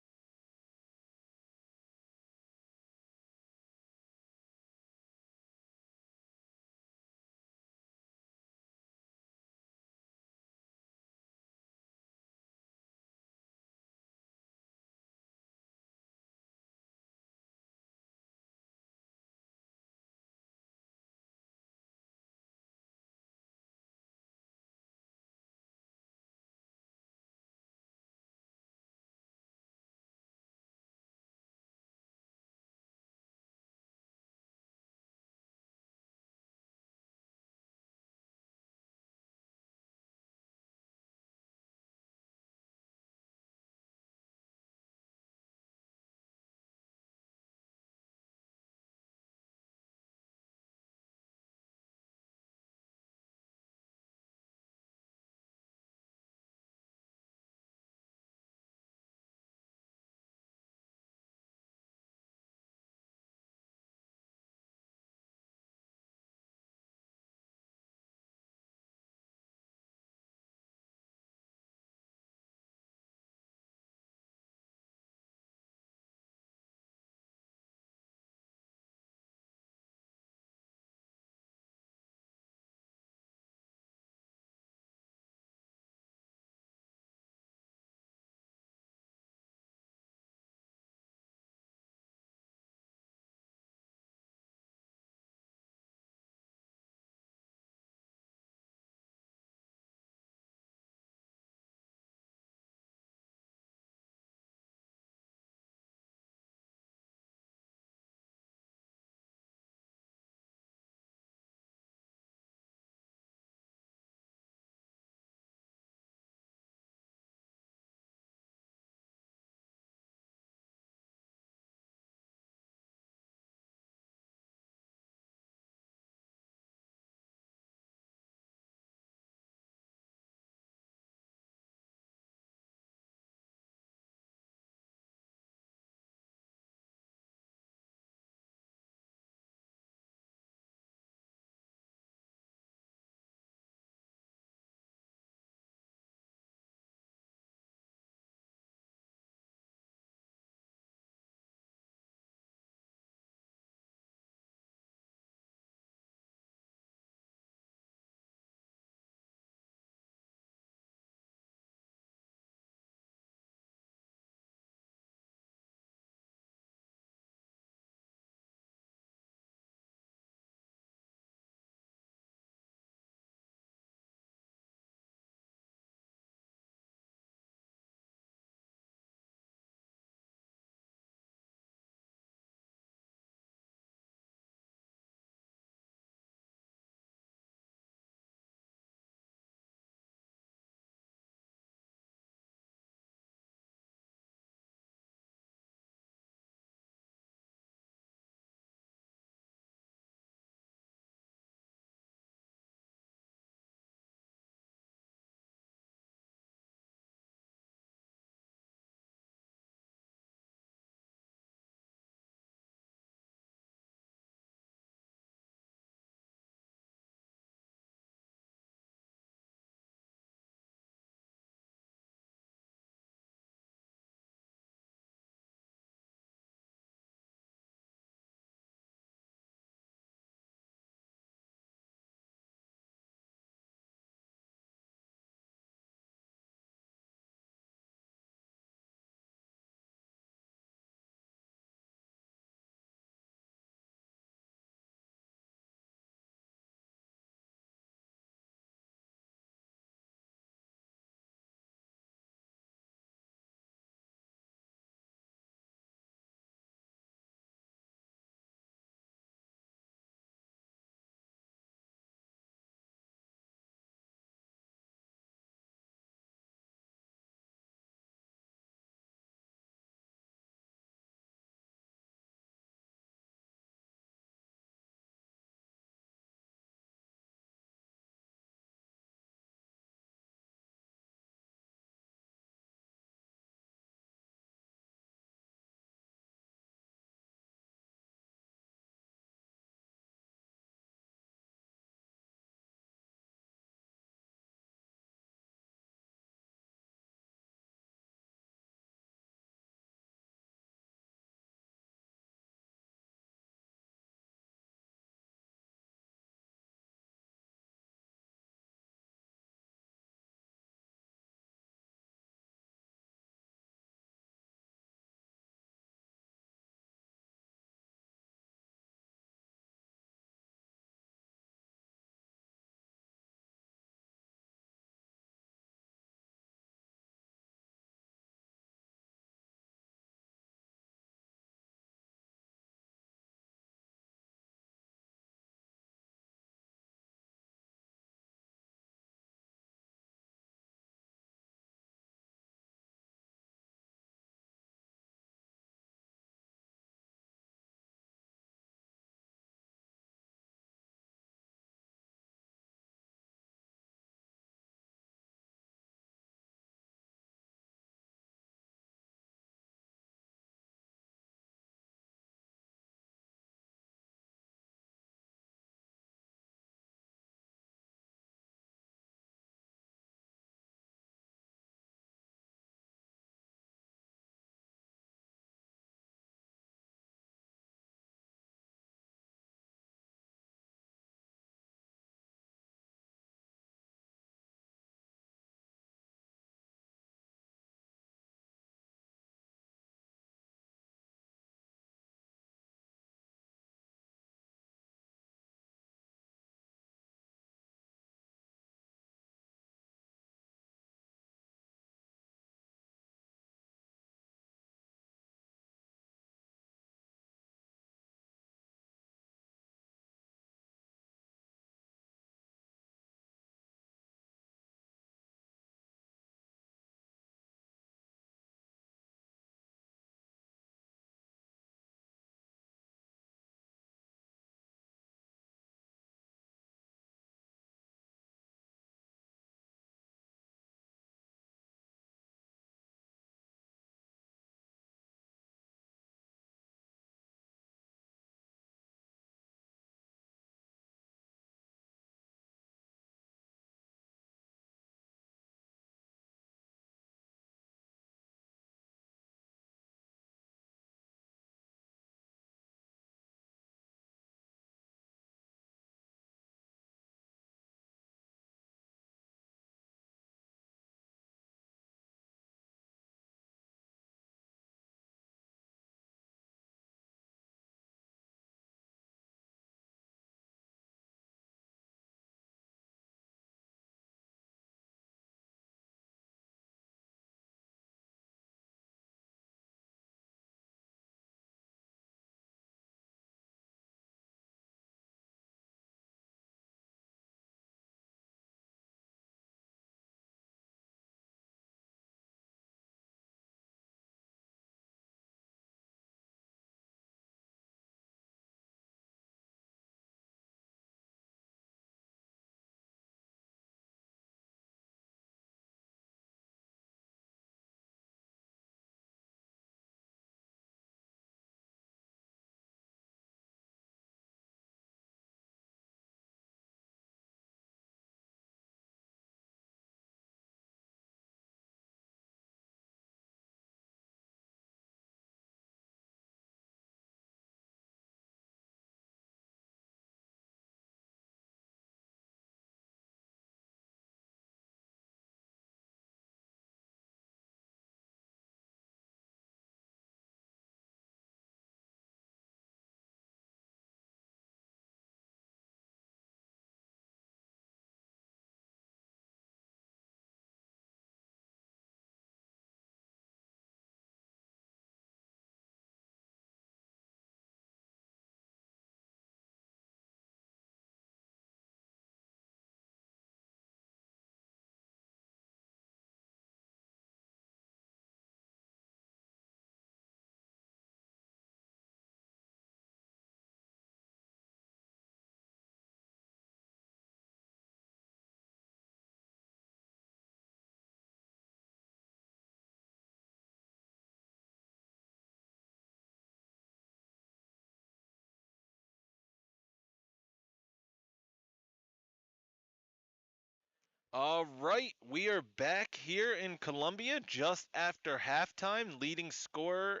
All right, we are back here in Columbia just after halftime. Leading scorer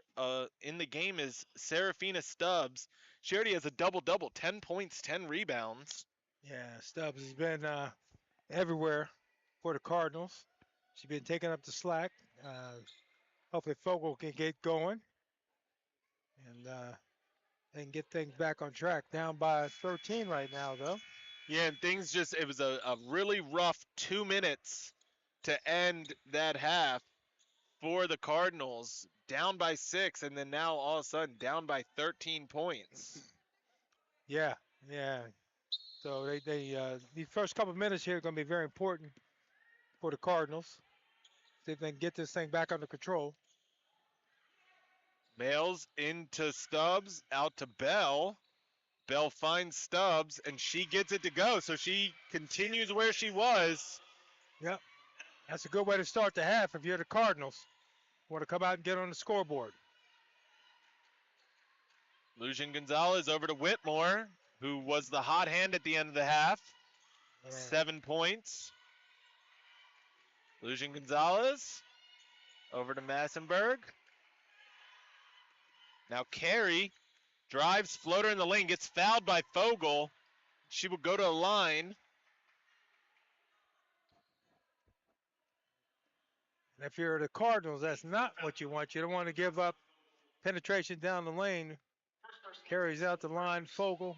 in the game is Serafina Stubbs. She already has a double-double, 10 points, 10 rebounds. Yeah, Stubbs has been everywhere for the Cardinals. She's been taking up the slack. Hopefully Fogel can get going and get things back on track. Down by 13 right now, though. Yeah, and things just, it was a really rough 2 minutes to end that half for the Cardinals. Down by 6, and then now all of a sudden down by 13 points. Yeah, yeah. So these first couple of minutes here are going to be very important for the Cardinals. See if they can get this thing back under control. Males into Stubbs, out to Bell. Bell finds Stubbs, and she gets it to go. So she continues where she was. Yep, that's a good way to start the half if you're the Cardinals. Want to come out and get on the scoreboard. Lucian Gonzalez over to Whitmore, who was the hot hand at the end of the half. Yeah. 7 points. Lucian Gonzalez over to Massenberg. Now Carey drives, floater in the lane, gets fouled by Fogel. She will go to the line. And if you're the Cardinals, that's not what you want. You don't want to give up penetration down the lane. Carries out the line. Fogel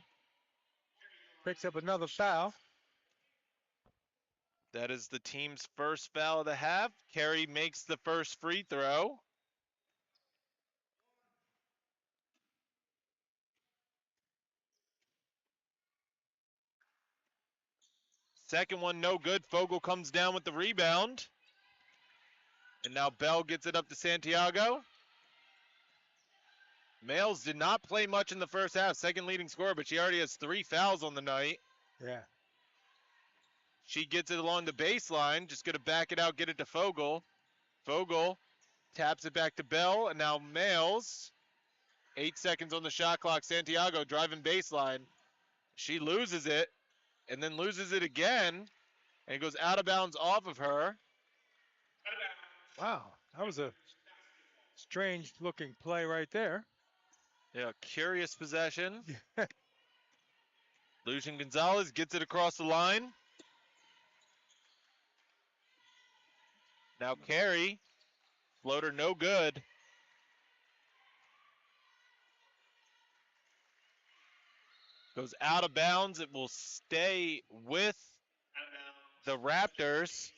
picks up another foul. That is the team's first foul of the half. Carey makes the first free throw. Second one, no good. Fogel comes down with the rebound. And now Bell gets it up to Santiago. Males did not play much in the first half. Second leading scorer, but she already has 3 fouls on the night. Yeah. She gets it along the baseline. Just going to back it out, get it to Fogel. Fogel taps it back to Bell. And now Males. 8 seconds on the shot clock. Santiago driving baseline. She loses it and then loses it again. And it goes out of bounds off of her. Wow, that was a strange looking play right there. Yeah, curious possession. Lucian Gonzalez gets it across the line. Now Carey, floater no good. Goes out of bounds. It will stay with the Raptors.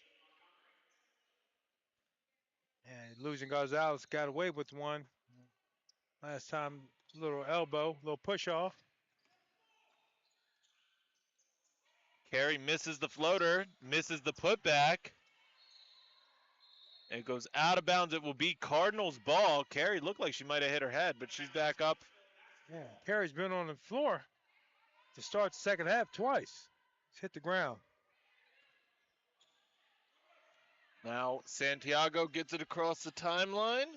And losing Gonzalez got away with one. Last time, little elbow, little push off. Carey misses the floater, misses the putback. It goes out of bounds. It will be Cardinals ball. Carey looked like she might have hit her head, but she's back up. Yeah, Carey's been on the floor to start the second half twice. He's hit the ground. Now Santiago gets it across the timeline.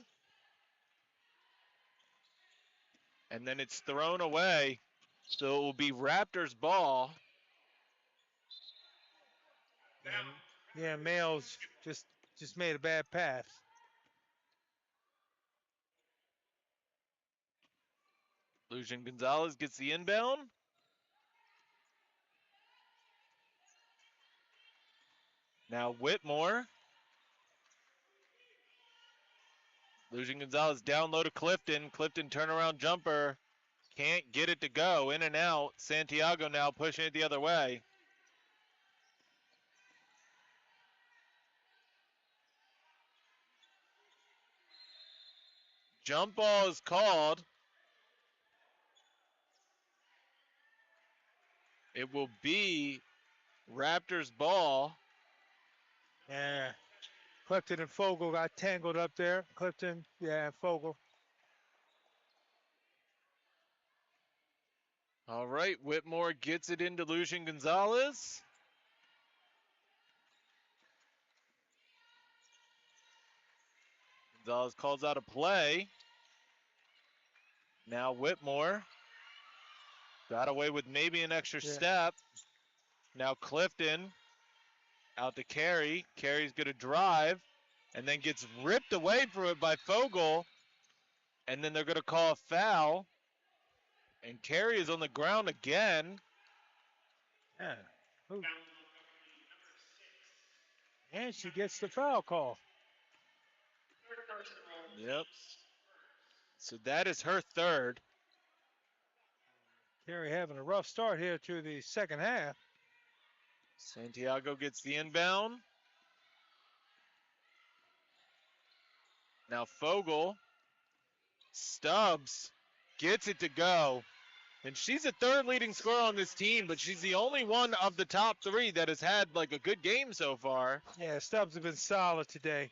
And then it's thrown away. So it will be Raptors ball. Yeah, Males just made a bad pass. Lucian Gonzalez gets the inbound. Now Whitmore. Lucian Gonzalez down low to Clifton. Clifton turnaround jumper. Can't get it to go. In and out. Santiago now pushing it the other way. Jump ball is called. It will be Raptors ball. Yeah. Clifton and Fogel got tangled up there. Clifton, yeah, and Fogel. All right, Whitmore gets it into Lucian Gonzalez. Gonzalez calls out a play. Now Whitmore got away with maybe an extra step. Now Clifton Out to Carey. Carey's going to drive and then gets ripped away from it by Fogel. And then they're going to call a foul. And Carey is on the ground again. Yeah. Ooh. Foul on Montgomery, number 6. And she gets the foul call. Third personal. Yep. So that is her third. Carey having a rough start here to the second half. Santiago gets the inbound. Now Fogel. Stubbs gets it to go. And she's the third leading scorer on this team, but she's the only one of the top three that has had like a good game so far. Yeah, Stubbs have been solid today.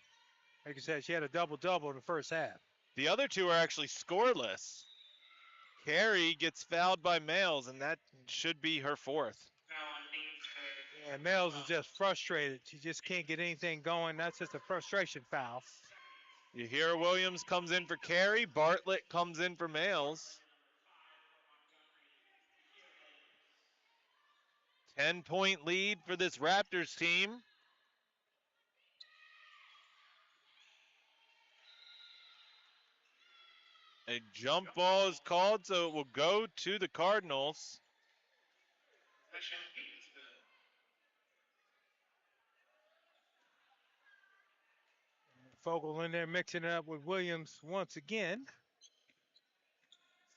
Like I said, she had a double-double in the first half. The other two are actually scoreless. Carey gets fouled by Males, and that should be her fourth. Foul on Mainsburg. Yeah, Mills is just frustrated. She just can't get anything going. That's just a frustration foul. Yahira Williams comes in for Carey. Bartlett comes in for Males. 10-point lead for this Raptors team. A jump ball is called, so it will go to the Cardinals. Possession, Catonsville. Fogel in there mixing it up with Williams once again.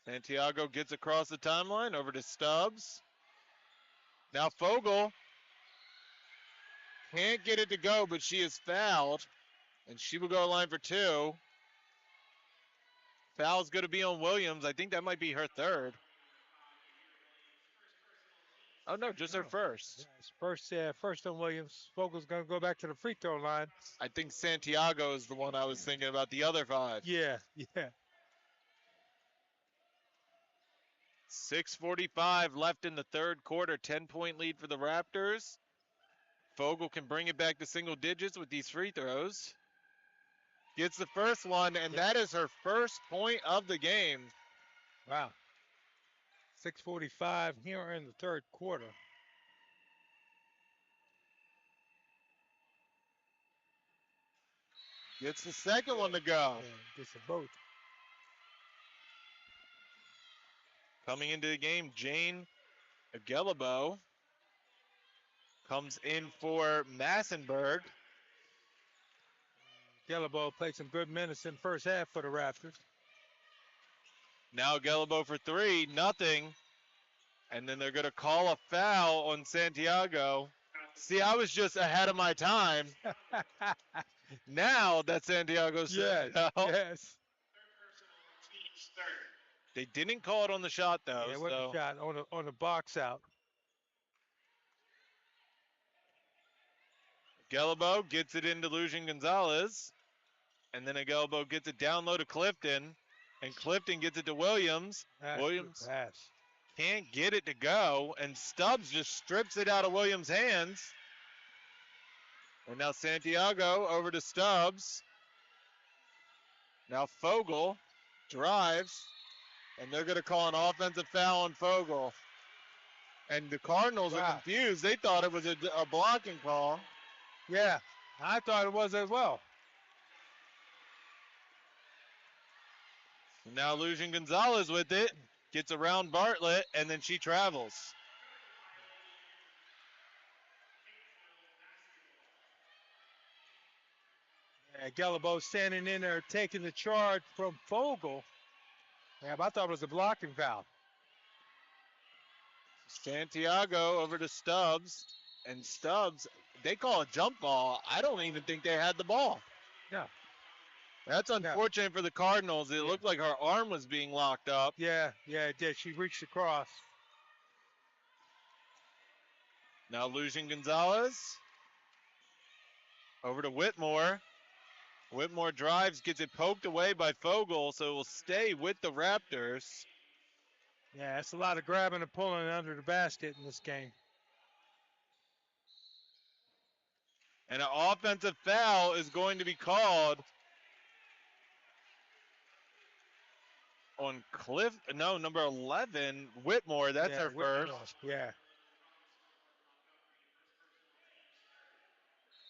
Santiago gets across the timeline over to Stubbs. Now Fogel can't get it to go, but she is fouled, and she will go to line for two. Foul's going to be on Williams. I think that might be her third. Oh, no, just her first. Yeah, it's first on Williams. Fogel's going to go back to the free throw line. I think Santiago is the one I was thinking about, the other five. Yeah. 6:45 left in the third quarter. 10-point lead for the Raptors. Fogel can bring it back to single digits with these free throws. Gets the first one, and that is her first point of the game. Wow. 6:45 here in the third quarter. Gets the second one to go. Yeah, gets a boat. Coming into the game, Jane Agelabo comes in for Massenberg. Gelabo played some good minutes in the first half for the Raptors. Now Agelabo for three, nothing. And then they're going to call a foul on Santiago. See, I was just ahead of my time. Now that Santiago's Yes. foul. Third Yes. personal, team's third. They didn't call it on the shot, though. Yeah, what so a shot on the box out. Agelabo gets it into Lucian Gonzalez. And then Agelabo gets it down low to Clifton. And Clifton gets it to Williams. That's Williams good pass. can't get it to go. And Stubbs just strips it out of Williams' hands. And now Santiago over to Stubbs. Now Fogel drives. And they're going to call an offensive foul on Fogel. And the Cardinals are Wow. confused. They thought it was a blocking call. Yeah, I thought it was as well. Now Lucian Gonzalez with it. Gets around Bartlett, and then she travels. Yeah, Gelabo standing in there taking the charge from Fogel. Yeah, but I thought it was a blocking foul. Santiago over to Stubbs. And Stubbs, they call a jump ball. I don't even think they had the ball. No. That's unfortunate for the Cardinals. It looked like her arm was being locked up. Yeah, it did. She reached across. Now Lucian Gonzalez. Over to Whitmore. Whitmore drives, gets it poked away by Fogel, so it will stay with the Raptors. Yeah, it's a lot of grabbing and pulling under the basket in this game. And an offensive foul is going to be called on number 11, Whitmore. That's her Whitmore. first. Yeah.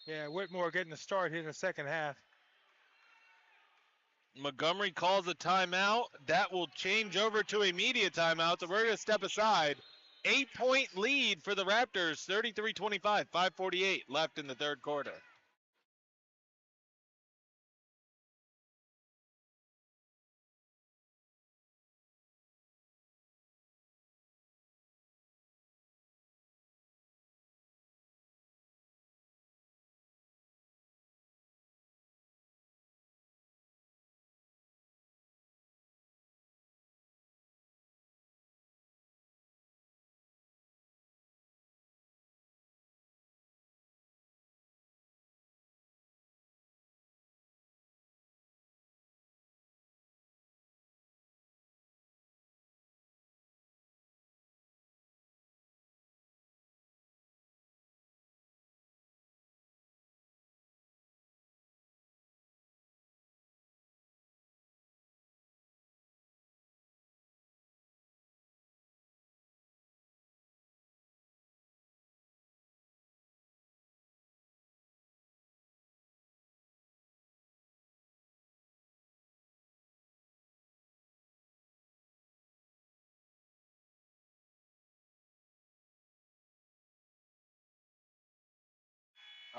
Yeah, Whitmore getting the start here in the second half. Montgomery calls a timeout. That will change over to a media timeout, so we're going to step aside. 8-point lead for the Raptors, 33-25, 5:48 left in the third quarter.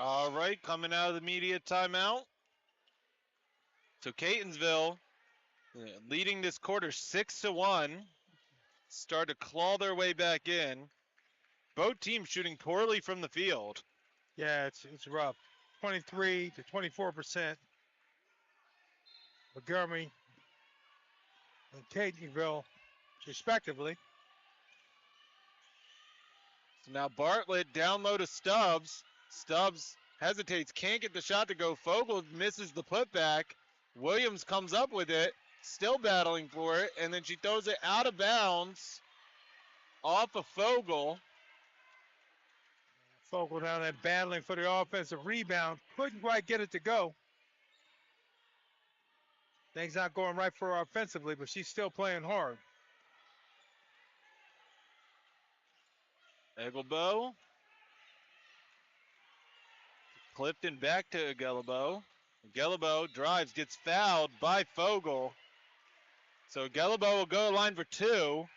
All right, coming out of the media timeout. So Catonsville leading this quarter 6-1. Start to claw their way back in. Both teams shooting poorly from the field. Yeah, it's rough. 23 to 24%. Montgomery and Catonsville, respectively. So now Bartlett down low to Stubbs. Stubbs hesitates, can't get the shot to go. Fogel misses the putback. Williams comes up with it, still battling for it, and then she throws it out of bounds off of Fogel. Fogel down there battling for the offensive rebound. Couldn't quite get it to go. Things not going right for her offensively, but she's still playing hard. Egelbo. Clifton back to Gelabo. Gelabo drives, gets fouled by Fogel. So Gelabo will go to line for two.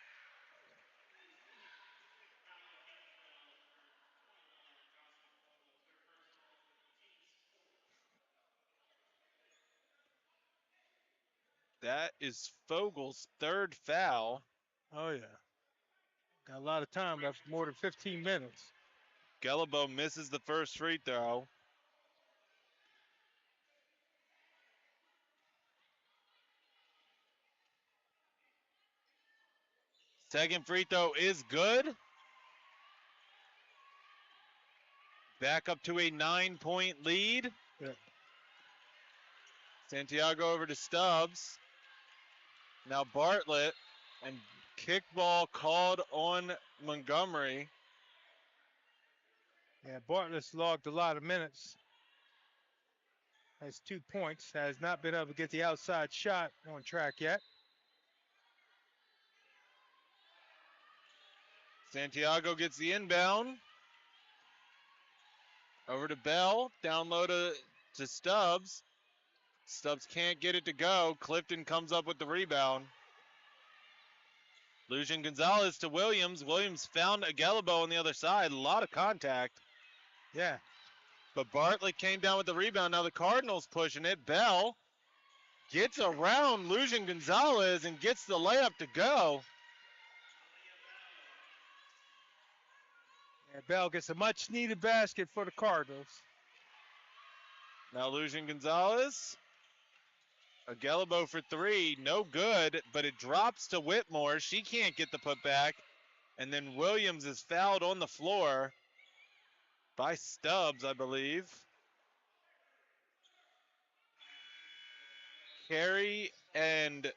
That is Fogel's third foul. Oh, yeah. Got a lot of time left, more than 15 minutes. Gelabo misses the first free throw. Second free throw is good. Back up to a 9-point lead. Yeah. Santiago over to Stubbs. Now Bartlett, and kickball called on Montgomery. Yeah, Bartlett's logged a lot of minutes. Has 2 points. Has not been able to get the outside shot on track yet. Santiago gets the inbound. Over to Bell. Down low to Stubbs. Stubbs can't get it to go. Clifton comes up with the rebound. Lucian Gonzalez to Williams. Williams found Agelabo on the other side. A lot of contact. Yeah. But Bartlett came down with the rebound. Now the Cardinals pushing it. Bell gets around Lucian Gonzalez and gets the layup to go. Yeah, Bell gets a much needed basket for the Cardinals. Now Lucian Gonzalez. Agelabo for three. No good, but it drops to Whitmore. She can't get the putback. And then Williams is fouled on the floor by Stubbs, I believe. Carey and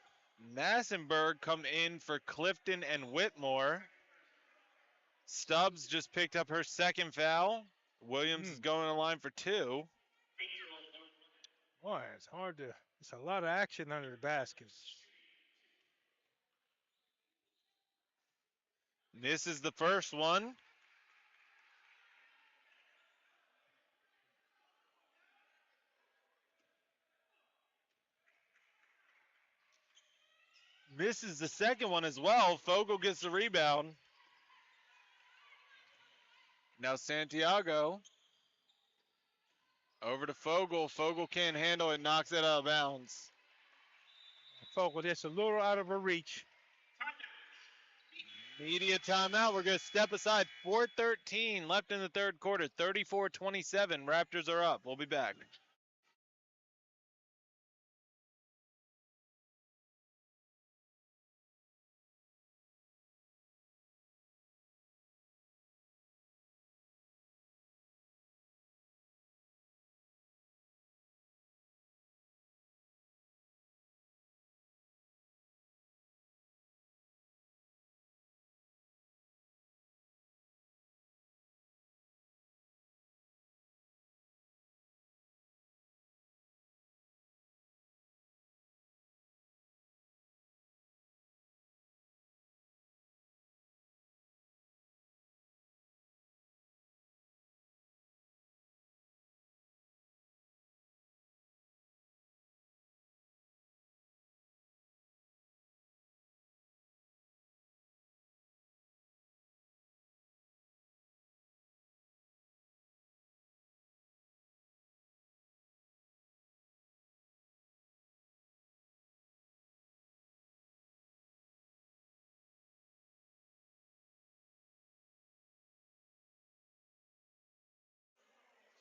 Massenberg come in for Clifton and Whitmore. Stubbs just picked up her second foul. Williams is going to line for two. Boy, it's hard to, it's a lot of action under the basket. Misses the first one. Misses the second one as well. Fogel gets the rebound. Now Santiago over to Fogel. Fogel can't handle it, knocks it out of bounds. Fogel just a little out of her reach. Media timeout. We're going to step aside. 4:13 left in the third quarter. 34-27. Raptors are up. We'll be back.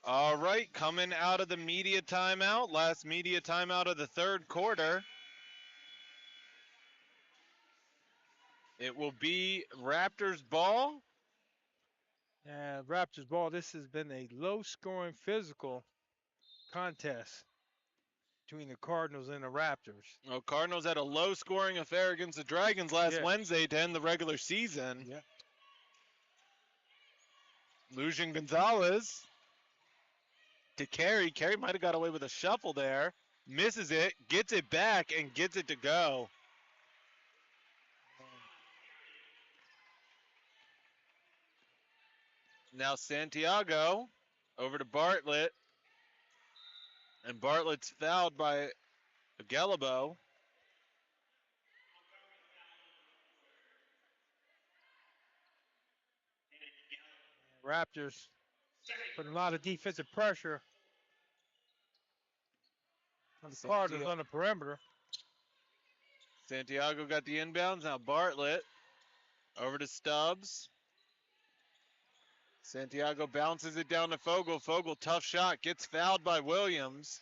All right, coming out of the media timeout, last media timeout of the third quarter. It will be Raptors ball. Raptors ball. This has been a low-scoring physical contest between the Cardinals and the Raptors. Well, Cardinals had a low-scoring affair against the Dragons last Wednesday to end the regular season. Yeah. Lucian Gonzalez to Carey. Carey might have got away with a shuffle there. Misses it, gets it back, and gets it to go. Now Santiago over to Bartlett. And Bartlett's fouled by Gallibo. Raptors putting a lot of defensive pressure on the Cardinals on the perimeter. Santiago got the inbounds. Now Bartlett over to Stubbs. Santiago bounces it down to Fogel. Fogel, tough shot, gets fouled by Williams.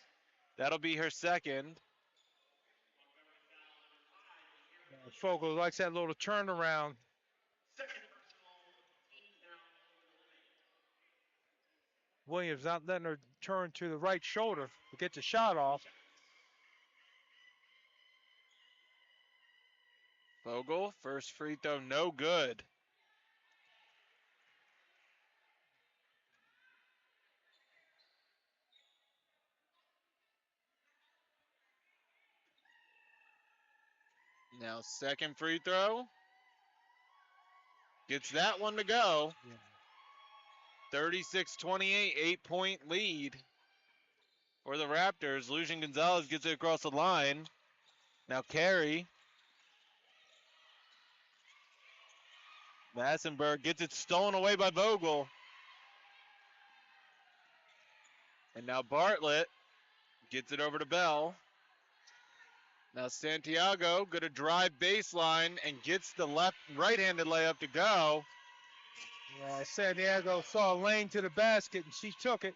That'll be her second. Fogel likes that little turnaround. Williams not letting her turn to the right shoulder to get the shot off. Fogel, first free throw, no good. Now second free throw. Gets that one to go. 36-28, 8-point lead for the Raptors. Lucian Gonzalez gets it across the line. Now Carey. Massenberg gets it stolen away by Vogel. And now Bartlett gets it over to Bell. Now Santiago going to drive baseline and gets the right-handed layup to go. Yeah, Santiago saw a lane to the basket and she took it.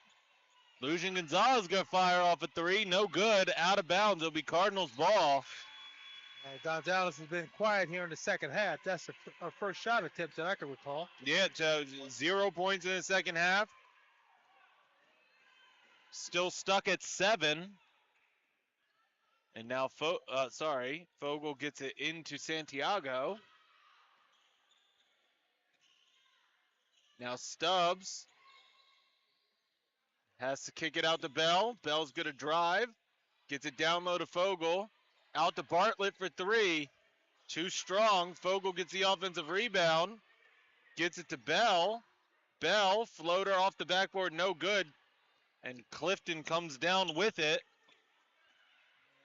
Lucian Gonzalez going to fire off a three. No good. Out of bounds. It'll be Cardinals ball. Gonzalez has been quiet here in the second half. That's our first shot attempt that I can recall. Yeah, so 0 points in the second half. Still stuck at 7. And now, Fogel gets it into Santiago. Now Stubbs has to kick it out to Bell. Bell's going to drive. Gets it down low to Fogel. Out to Bartlett for three. Too strong. Fogel gets the offensive rebound. Gets it to Bell. Bell, floater off the backboard, no good. And Clifton comes down with it.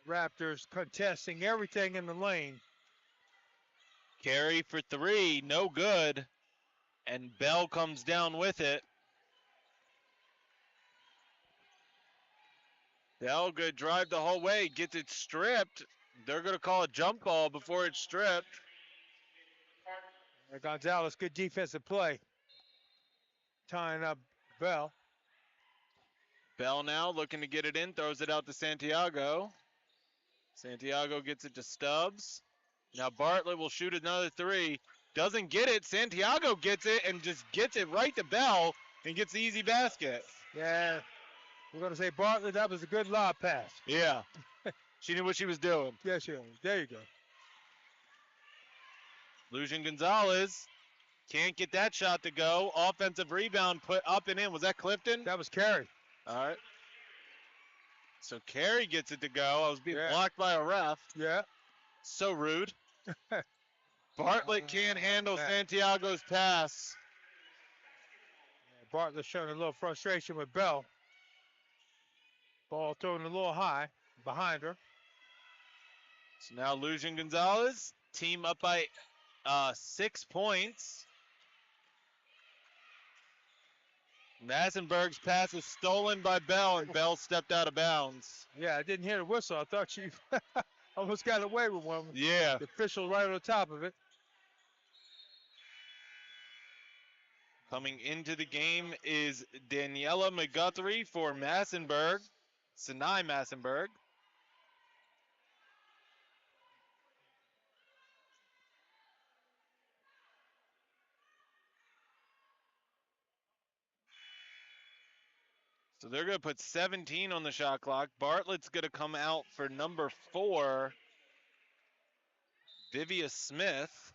Raptors contesting everything in the lane. Carry for three, no good. And Bell comes down with it. Bell good drive the whole way, gets it stripped. They're going to call a jump ball before it's stripped. Gonzalez, good defensive play. Tying up Bell. Bell now looking to get it in, throws it out to Santiago. Santiago gets it to Stubbs. Now Bartlett will shoot another three. Doesn't get it. Santiago gets it and just gets it right to Bell and gets the easy basket. Yeah, we're going to say Bartlett, that was a good lob pass. Yeah. She knew what she was doing. Yes, sure. There you go. Lucian Gonzalez can't get that shot to go. Offensive rebound put up and in. Was that Clifton? That was Carey. All right. So Carey gets it to go. I was being Yeah. blocked by a ref. Yeah. So rude. Bartlett can't handle Yeah. Santiago's pass. Bartlett showing a little frustration with Bell. Ball thrown a little high behind her. So now Lucian Gonzalez, team up by 6 points. Massenberg's pass is stolen by Bell, and Bell stepped out of bounds. Yeah, I didn't hear the whistle. I thought she almost got away with one. Yeah. The official right on top of it. Coming into the game is Daniela McGuthrie for Massenberg, Sinai Massenberg. So they're going to put 17 on the shot clock. Bartlett's going to come out for number 4, Vivia Smith.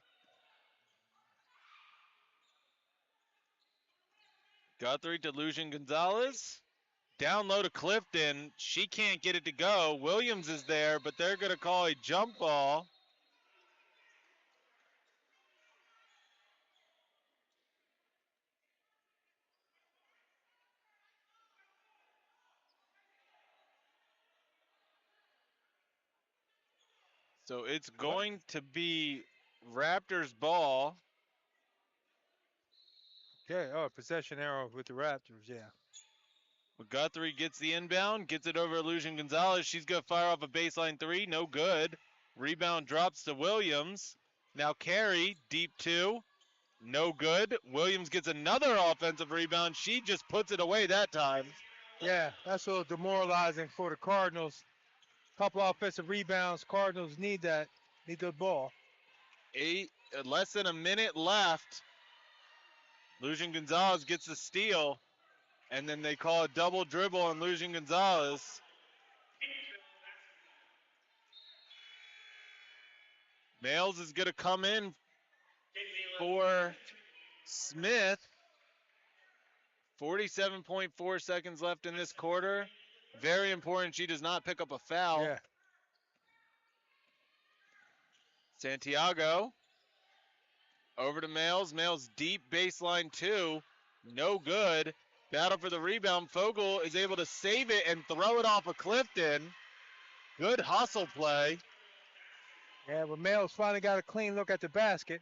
Guthrie to Lucian Gonzalez. Down low to Clifton. She can't get it to go. Williams is there, but they're going to call a jump ball. So it's going to be Raptors ball. Okay, possession arrow with the Raptors, yeah. Guthrie gets the inbound, gets it over to Lucian Gonzalez. She's going to fire off a baseline three, no good. Rebound drops to Williams. Now Carey, deep 2, no good. Williams gets another offensive rebound. She just puts it away that time. Yeah, that's a little demoralizing for the Cardinals. Couple offensive rebounds. Cardinals need that. Need the ball. Less than a minute left. Lucian Gonzalez gets the steal, and then they call a double dribble on Lucian Gonzalez. Males is going to come in for Smith. 47.4 seconds left in this quarter. Very important she does not pick up a foul. Yeah. Santiago over to Males. Males deep baseline 2. No good. Battle for the rebound. Fogel is able to save it and throw it off of Clifton. Good hustle play. Yeah, but Males finally got a clean look at the basket.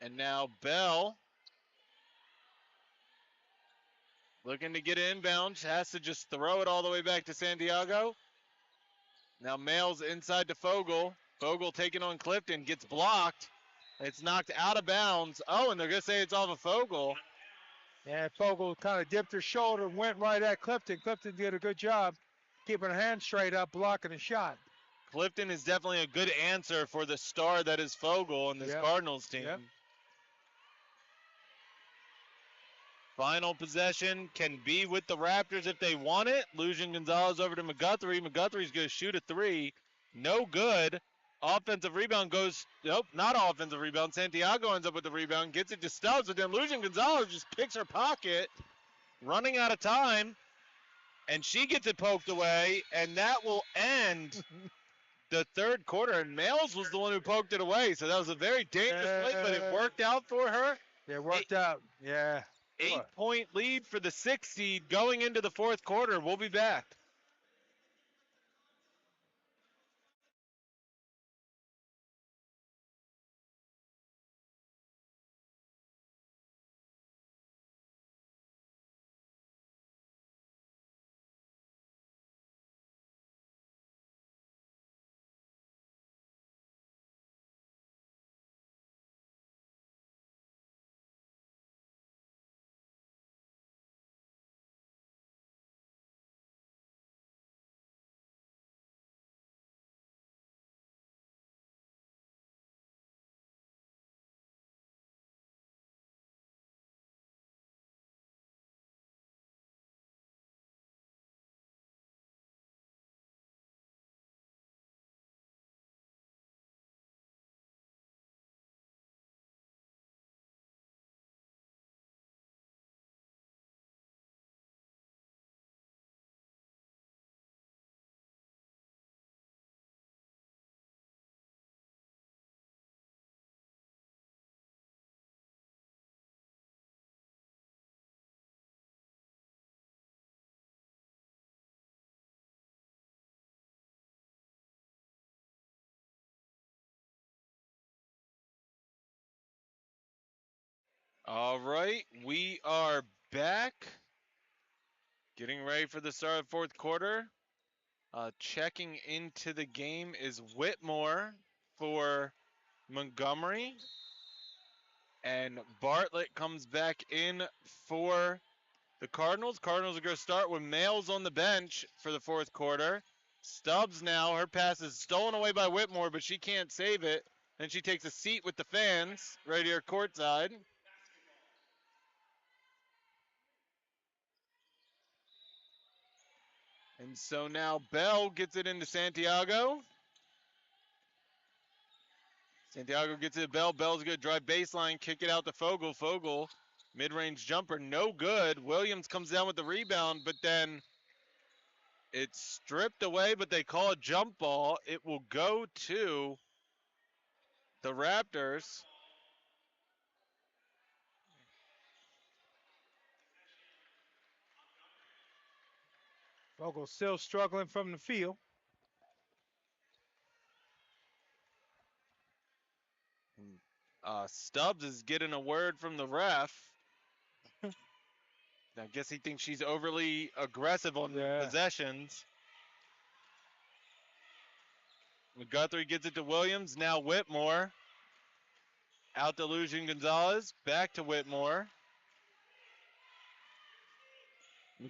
And now Bell looking to get inbound. Has to just throw it all the way back to Santiago. Now Males inside to Fogel. Fogel taking on Clifton. Gets blocked. It's knocked out of bounds. Oh, and they're going to say it's off of Fogel. Yeah, Fogel kind of dipped her shoulder and went right at Clifton. Clifton did a good job keeping her hand straight up, blocking the shot. Clifton is definitely a good answer for the star that is Fogel in this Yep. Cardinals team. Yep. Final possession can be with the Raptors if they want it. Lucian Gonzalez over to McGuthrie. McGuthrie's going to shoot a 3. No good. Offensive rebound goes, nope, not offensive rebound. Santiago ends up with the rebound, gets it to Stubbs, but then Lucian Gonzalez just picks her pocket, running out of time, and she gets it poked away, and that will end the third quarter. And Males was the one who poked it away, so that was a very dangerous play, but it worked out for her. Yeah, it worked out. Yeah. 8-point lead for the 6th seed going into the fourth quarter. We'll be back. All right, we are back. Getting ready for the start of the fourth quarter. Checking into the game is Whitmore for Montgomery. And Bartlett comes back in for the Cardinals. Cardinals are going to start with Males on the bench for the fourth quarter. Stubbs now, her pass is stolen away by Whitmore, but she can't save it. Then she takes a seat with the fans right here courtside. And so now Bell gets it into Santiago. Santiago gets it to Bell. Bell's going to drive baseline, kick it out to Fogel. Fogel, mid-range jumper, no good. Williams comes down with the rebound, but then it's stripped away, but they call a jump ball. It will go to the Raptors. Vogel still struggling from the field. Stubbs is getting a word from the ref. I guess he thinks she's overly aggressive on possessions. Guthrie gets it to Williams. Now Whitmore. Out to Lucian Gonzalez. Back to Whitmore.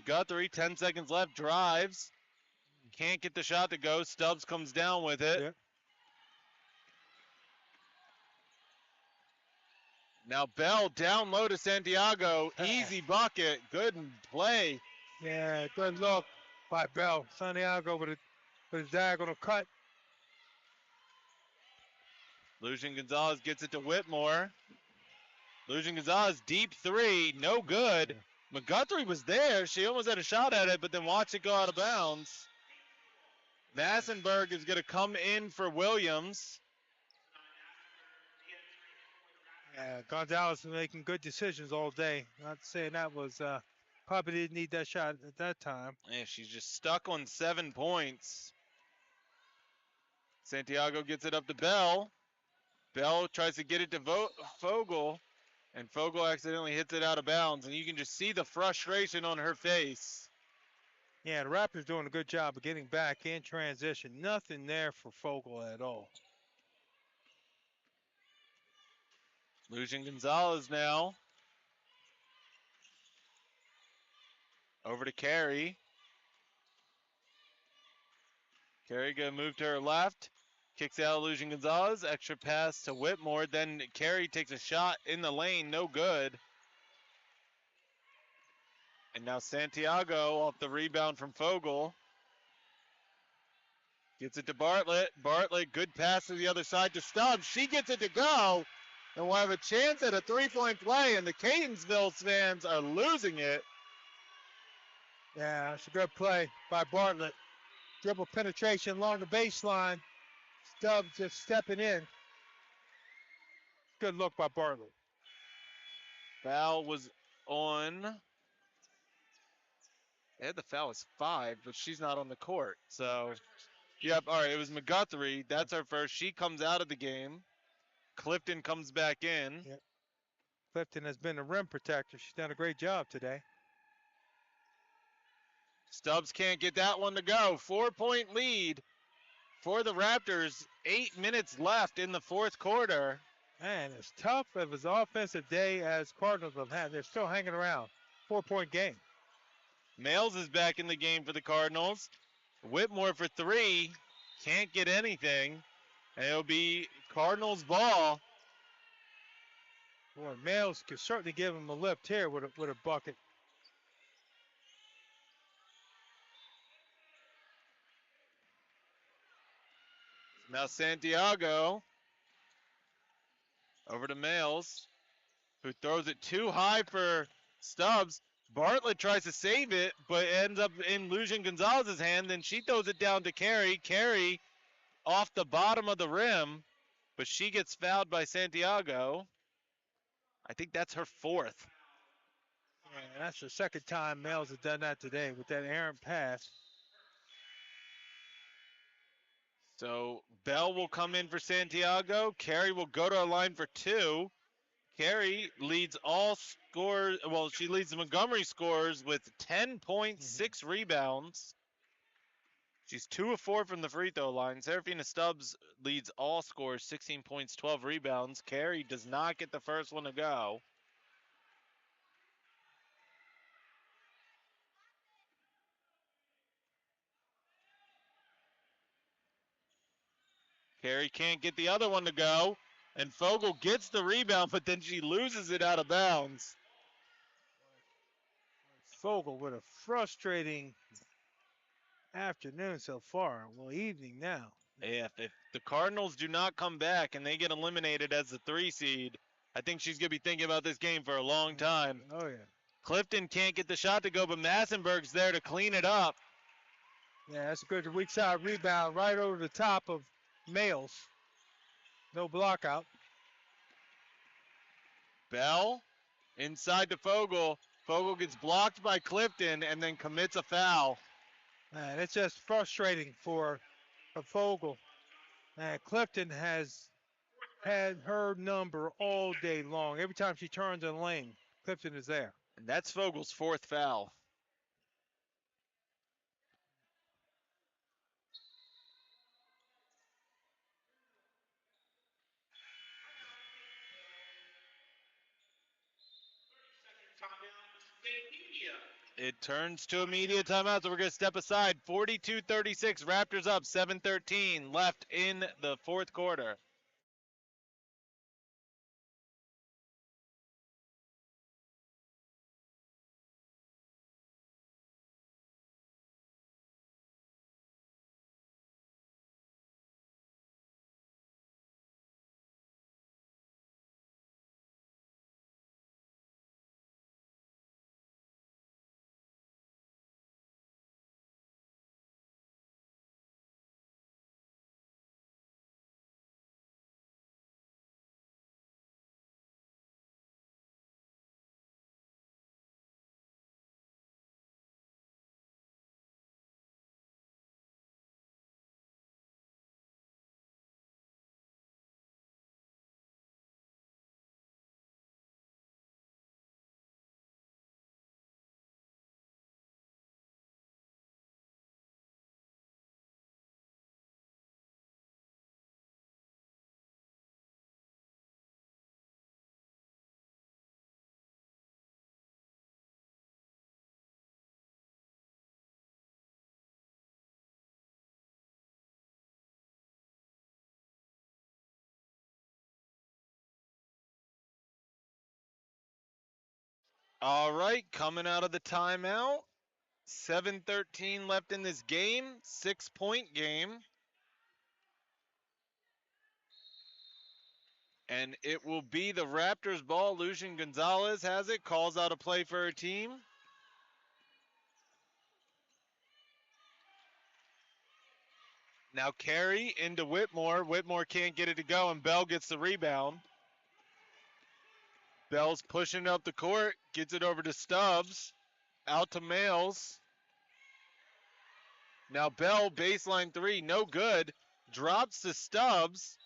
Guthrie, 10 seconds left, drives. Can't get the shot to go. Stubbs comes down with it. Yep. Now Bell down low to Santiago. Easy bucket. Good play. Yeah, good look by Bell. Santiago with a diagonal cut. Lucian Gonzalez gets it to Whitmore. Lucian Gonzalez, deep three, no good. McGuthrie was there. She almost had a shot at it, but then watched it go out of bounds. Massenberg is going to come in for Williams. Yeah, Gonzalez is making good decisions all day. Not saying that was probably didn't need that shot at that time. Yeah, she's just stuck on 7 points. Santiago gets it up to Bell. Bell tries to get it to Fogel, and Fogel accidentally hits it out of bounds, and you can just see the frustration on her face. Yeah, the Raptors doing a good job of getting back in transition. Nothing there for Fogel at all. Lucian Gonzalez now. Over to Carey. Carey gonna move to her left. Kicks out Lucian Gonzalez. Extra pass to Whitmore. Then Carey takes a shot in the lane. No good. And now Santiago off the rebound from Fogel. Gets it to Bartlett. Bartlett, good pass to the other side to Stubbs. She gets it to go. And we'll have a chance at a three-point play. And the Catonsville fans are losing it. Yeah, it's a good play by Bartlett. Dribble penetration along the baseline. Stubbs just stepping in. Good look by Bartlett. Foul was on. Yeah, the foul is 5, but she's not on the court. So, yep, all right, it was McGuthrie. That's our first. She comes out of the game. Clifton comes back in. Yep. Clifton has been a rim protector. She's done a great job today. Stubbs can't get that one to go. 4-point lead for the Raptors. 8 minutes left in the fourth quarter. Man, as tough of his offensive day as Cardinals have had, they're still hanging around. 4-point game. Males is back in the game for the Cardinals. Whitmore for 3. Can't get anything. And it'll be Cardinals ball. Boy, Males could certainly give him a lift here with a bucket. Now Santiago over to Males, who throws it too high for Stubbs. Bartlett tries to save it, but it ends up in Lucian Gonzalez's hand. Then she throws it down to Carey. Carey off the bottom of the rim, but she gets fouled by Santiago. I think that's her 4th. Yeah, that's the second time Males has done that today with that errant pass. So Bell will come in for Santiago. Carey will go to a line for 2. Carey leads all scores. Well, she leads the Montgomery scores with 10 points, 6 rebounds. She's 2 of 4 from the free throw line. Serafina Stubbs leads all scores, 16 points, 12 rebounds. Carey does not get the first one to go. Carey can't get the other one to go. And Fogel gets the rebound, but then she loses it out of bounds. Fogel with a frustrating afternoon so far. Well, evening now. If the Cardinals do not come back and they get eliminated as the 3 seed, I think she's going to be thinking about this game for a long time. Oh, yeah. Clifton can't get the shot to go, but Massenberg's there to clean it up. Yeah, that's a good weak side rebound right over the top of Males. No block out. Bell inside to Fogel. Fogel gets blocked by Clifton and then commits a foul. Man, it's just frustrating for Fogel. Man, Clifton has had her number all day long. Every time she turns in the lane, Clifton is there. And that's Fogel's 4th foul. It turns to a media timeout, so we're going to step aside. 42-36, Raptors up, 7:13 left in the 4th quarter. All right, coming out of the timeout. 7:13 left in this game, 6-point game. And it will be the Raptors ball. Lucian Gonzalez has it, calls out a play for her team. Now Carey into Whitmore. Whitmore can't get it to go, and Bell gets the rebound. Bell's pushing up the court, gets it over to Stubbs. Out to Males. Now Bell, baseline 3, no good. Drops to Stubbs,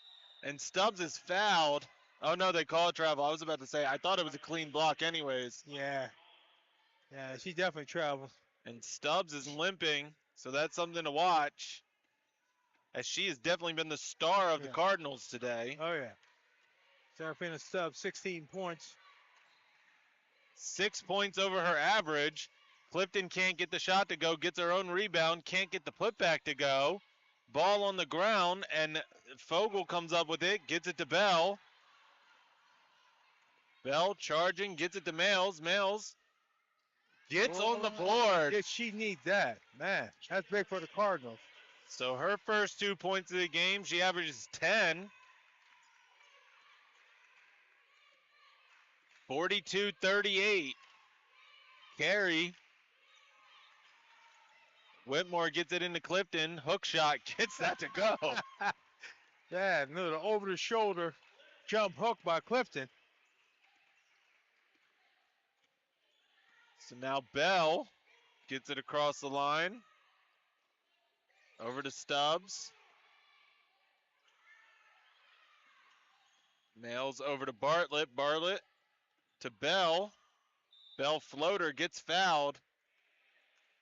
and Stubbs is fouled. Oh, no, they call it travel. I was about to say, I thought it was a clean block anyways. Yeah. Yeah, she definitely travels. And Stubbs is limping, so that's something to watch, as she has definitely been the star of the Cardinals today. Oh, yeah. Serafina Stubbs, 16 points. 6 points over her average. Clifton can't get the shot to go, gets her own rebound, can't get the putback to go. Ball on the ground, and Fogel comes up with it, gets it to Bell. Bell charging, gets it to Males. Males gets on the board. Did she need that? Man, that's big for the Cardinals. So her first 2 points of the game, she averages 10. 42-38. Carey. Whitmore gets it into Clifton. Hook shot, gets that to go. Yeah, another over-the-shoulder jump hook by Clifton. So now Bell gets it across the line. Over to Stubbs. Nails over to Bartlett. Bartlett to Bell. Bell floater gets fouled.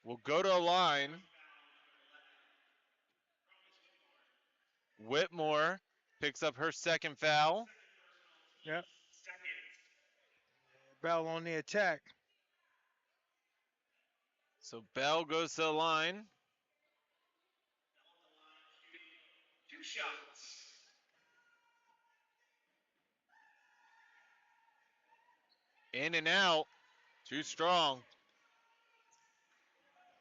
Will go to a line. Whitmore picks up her second foul. Yep. Bell on the attack. So Bell goes to the line. 2 shots. In and out. Too strong.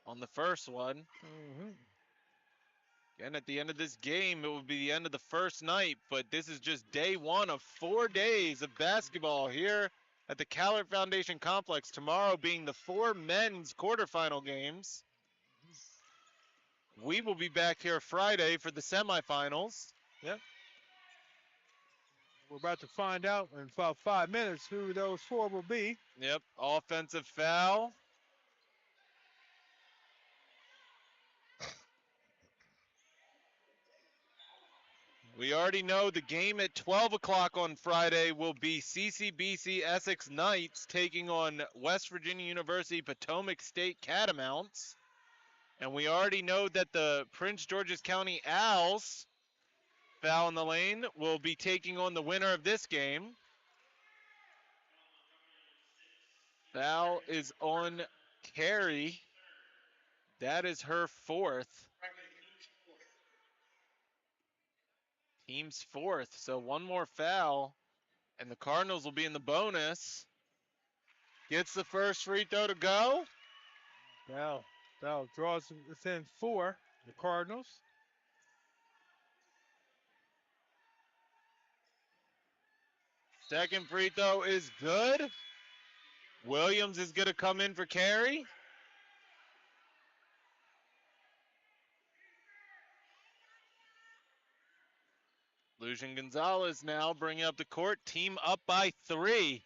On the first one. Mm-hmm. Again, at the end of this game, it will be the end of the first night, but this is just day one of 4 days of basketball here at the Callard Foundation Complex. Tomorrow being the 4 men's quarterfinal games. We will be back here Friday for the semifinals. Yep. We're about to find out in about 5 minutes who those 4 will be. Yep, offensive foul. We already know the game at 12 o'clock on Friday will be CCBC Essex Knights taking on West Virginia University Potomac State Catamounts. And we already know that the Prince George's County Owls, foul in the lane, will be taking on the winner of this game. Foul is on Carey. That is her 4th. Team's 4th. So one more foul, and the Cardinals will be in the bonus. Gets the first free throw to go. Bell draws within 4. The Cardinals. Second free throw is good. Williams is going to come in for Carey. Lucian Gonzalez now bringing up the court. Team up by 3.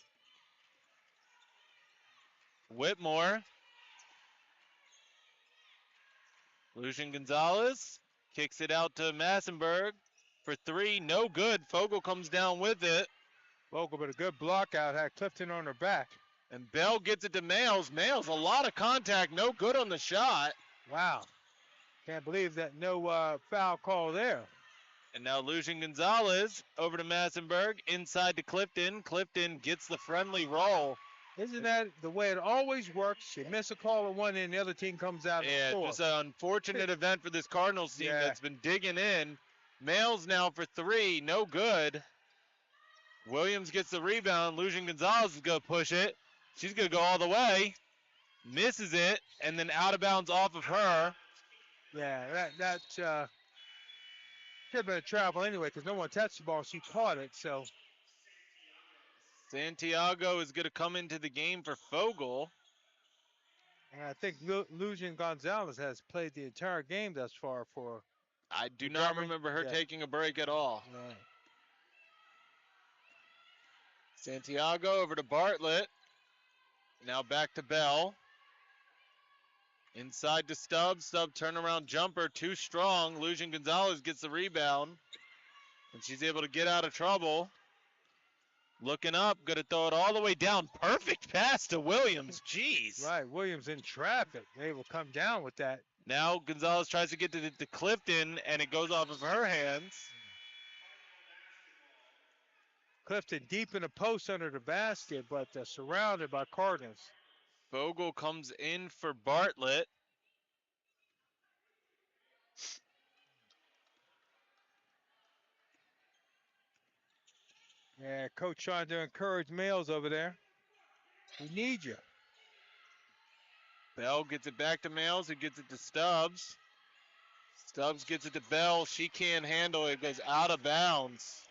Whitmore. Lucian Gonzalez kicks it out to Massenberg for 3. No good. Fogel comes down with it. Vogel, but a good block out. Had Clifton on her back. And Bell gets it to Males. Males, a lot of contact. No good on the shot. Wow. Can't believe that no foul call there. And now Lucian Gonzalez over to Massenberg. Inside to Clifton. Clifton gets the friendly roll. Isn't that the way it always works? You miss a call on one end, the other team comes out and Yeah, scores. just an unfortunate event for this Cardinals team Yeah. that's been digging in. Males now for 3. No good. Williams gets the rebound. Lucian Gonzalez is going to push it. She's going to go all the way. Misses it, and then out of bounds off of her. Yeah, that should have been a travel anyway because no one touched the ball. She caught it, so. Santiago is going to come into the game for Fogel. And I think Lucian Gonzalez has played the entire game thus far for. I do not Montgomery? remember her Yeah. taking a break at all. Santiago over to Bartlett. Now back to Bell. Inside to Stubbs. Stubbs turnaround jumper, too strong. Lucian Gonzalez gets the rebound. And she's able to get out of trouble. Looking up, gonna throw it all the way down. Perfect pass to Williams. Jeez. Right, Williams in traffic. They will come down with that. Now Gonzalez tries to get to Clifton, and it goes off of her hands. Clifton deep in the post under the basket, but surrounded by Cardinals. Fogel comes in for Bartlett. Yeah, coach trying to encourage males over there. We need you. Bell gets it back to Males, who gets it to Stubbs. Stubbs gets it to Bell. She can't handle it. It goes out of bounds.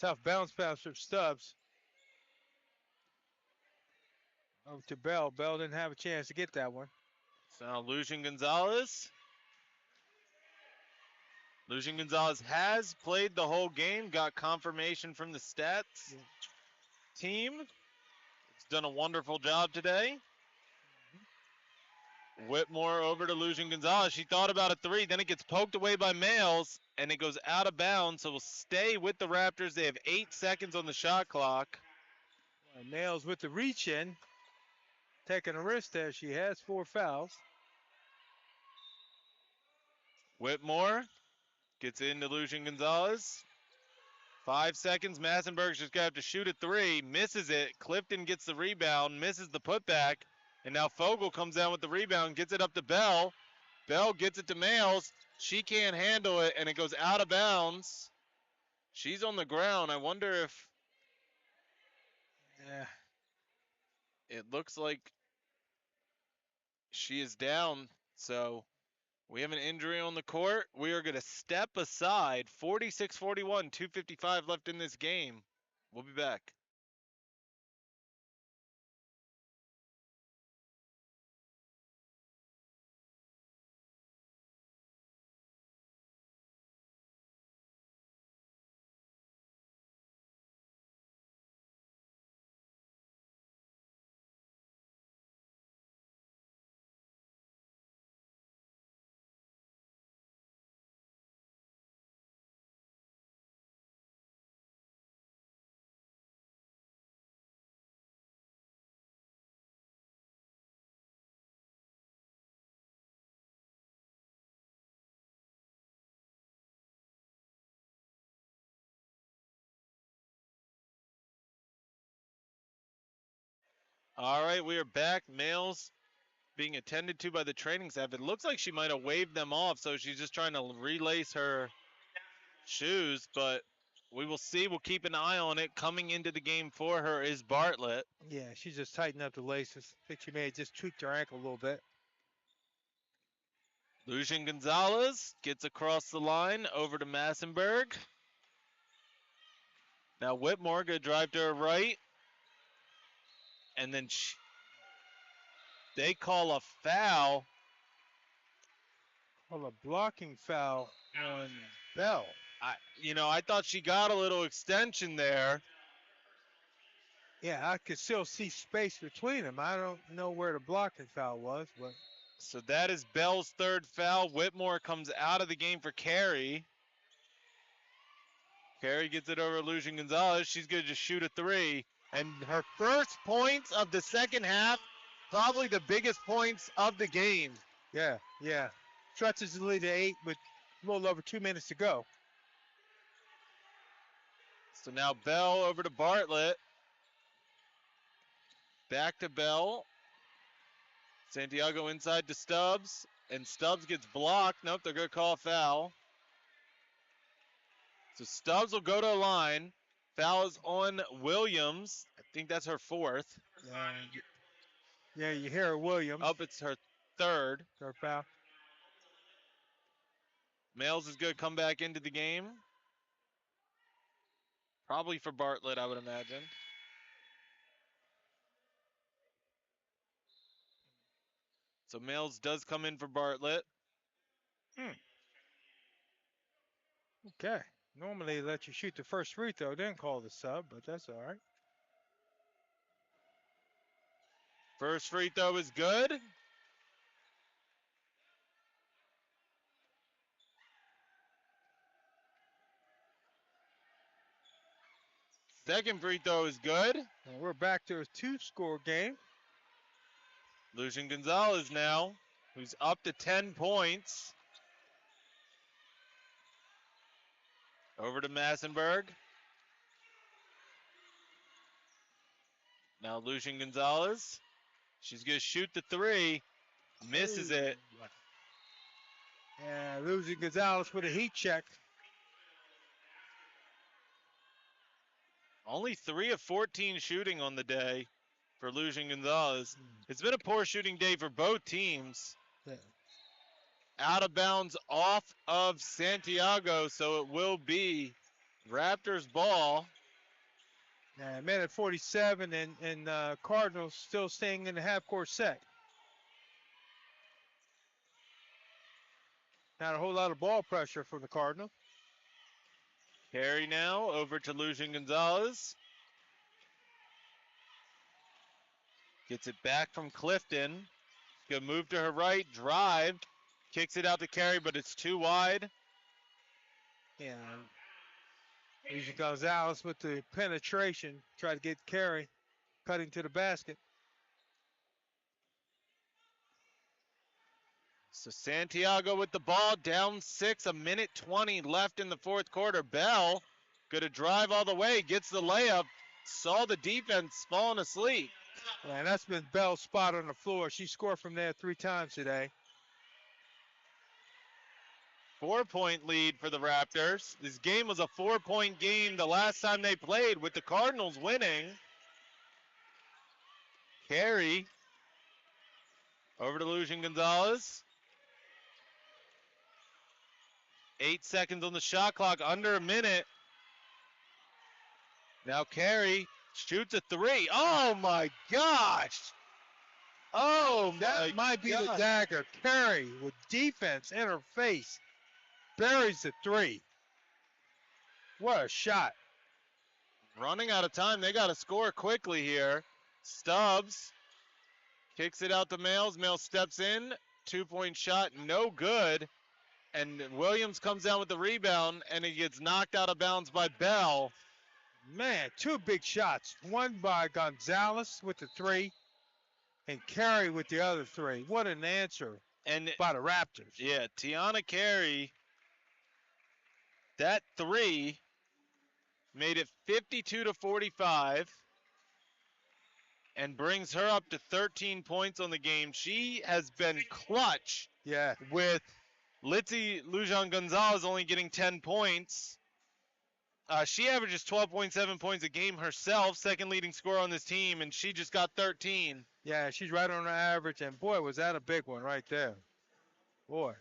Tough bounce pass from Stubbs. Over to Bell. Bell didn't have a chance to get that one. So now Lucian Gonzalez. Lucian Gonzalez has played the whole game, got confirmation from the stats team. It's done a wonderful job today. Whitmore over to Lucian Gonzalez. She thought about a three, then it gets poked away by Males, and it goes out of bounds, so we'll stay with the Raptors. They have 8 seconds on the shot clock. Nails with the reach in, taking a risk there. She has 4 fouls. Whitmore gets into Lucian Gonzalez. 5 seconds. Massenberg's just going to have to shoot a three. Misses it. Clifton gets the rebound, misses the putback. And now Fogel comes down with the rebound, gets it up to Bell. Bell gets it to Males. She can't handle it, and it goes out of bounds. She's on the ground. I wonder if it looks like she is down. So we have an injury on the court. We are going to step aside. 46-41, 2:55 left in this game. We'll be back. All right, we are back. Males being attended to by the training staff. It looks like she might have waved them off, so she's just trying to relace her shoes, but we will see. We'll keep an eye on it. Coming into the game for her is Bartlett. Yeah, she's just tightened up the laces. I think she may have just tweaked her ankle a little bit. Lucian Gonzalez gets across the line over to Massenberg. Now Whitmore going to drive to her right. And then they call a foul. Call a blocking foul on Bell. I thought she got a little extension there. Yeah, I could still see space between them. I don't know where the blocking foul was, but. So that is Bell's 3rd foul. Whitmore comes out of the game for Carey. Carey gets it over Lucian Gonzalez. She's going to just shoot a three. And her first points of the second half, probably the biggest points of the game. Yeah. Stretches the lead to 8 with a little over 2 minutes to go. So now Bell over to Bartlett. Back to Bell. Santiago inside to Stubbs. And Stubbs gets blocked. Nope, they're going to call a foul. So Stubbs will go to the line. Foul is on Williams. I think that's her 4th. Yeah, you hear her, Williams. Up, it's her 3rd. Third foul. Males is going to come back into the game. Probably for Bartlett, I would imagine. So Males does come in for Bartlett. Okay. Normally they let you shoot the first free throw, then call the sub, but that's all right. First free throw is good. Second free throw is good. And we're back to a 2-score game. Lucian Gonzalez now, who's up to 10 points. Over to Massenberg. Now Lucian Gonzalez. She's going to shoot the three. Misses it. Yeah, Lucian Gonzalez with a heat check. Only 3 of 14 shooting on the day for Lucian Gonzalez. It's been a poor shooting day for both teams. Yeah. Out of bounds off of Santiago, so it will be Raptors ball. Yeah, minute 47, and Cardinals still staying in the half-court set. Not a whole lot of ball pressure from the Cardinals. Carey now over to Lucian Gonzalez. Gets it back from Clifton. Good move to her right, drive, kicks it out to Carey, but it's too wide. Yeah. Lucia Gonzalez with the penetration, try to get Carey cutting to the basket. So Santiago with the ball, down 6, 1:20 left in the fourth quarter. Bell, gonna drive all the way, gets the layup, saw the defense falling asleep. And that's been Bell's spot on the floor. She scored from there 3 times today. 4-point lead for the Raptors. This game was a 4-point game the last time they played, with the Cardinals winning. Carey over to Lucian Gonzalez. 8 seconds on the shot clock, under a minute. Now Carey shoots a 3. Oh my gosh! Oh, That might be the dagger. Carey with defense in her face. Buries the 3. What a shot. Running out of time. They got to score quickly here. Stubbs kicks it out to Males. Males steps in. 2-point shot, no good. And Williams comes down with the rebound, and he gets knocked out of bounds by Bell. Man, 2 big shots. One by Gonzalez with the 3, and Carey with the other 3. What an answer And by the Raptors. yeah, Tiana Carey, that 3 made it 52-45 and brings her up to 13 points on the game. She has been clutch Yeah. with Litzy Lujan Gonzalez only getting 10 points. She averages 12.7 points a game herself, second leading scorer on this team, and she just got 13. Yeah, she's right on her average, and boy, was that a big one right there. Boy.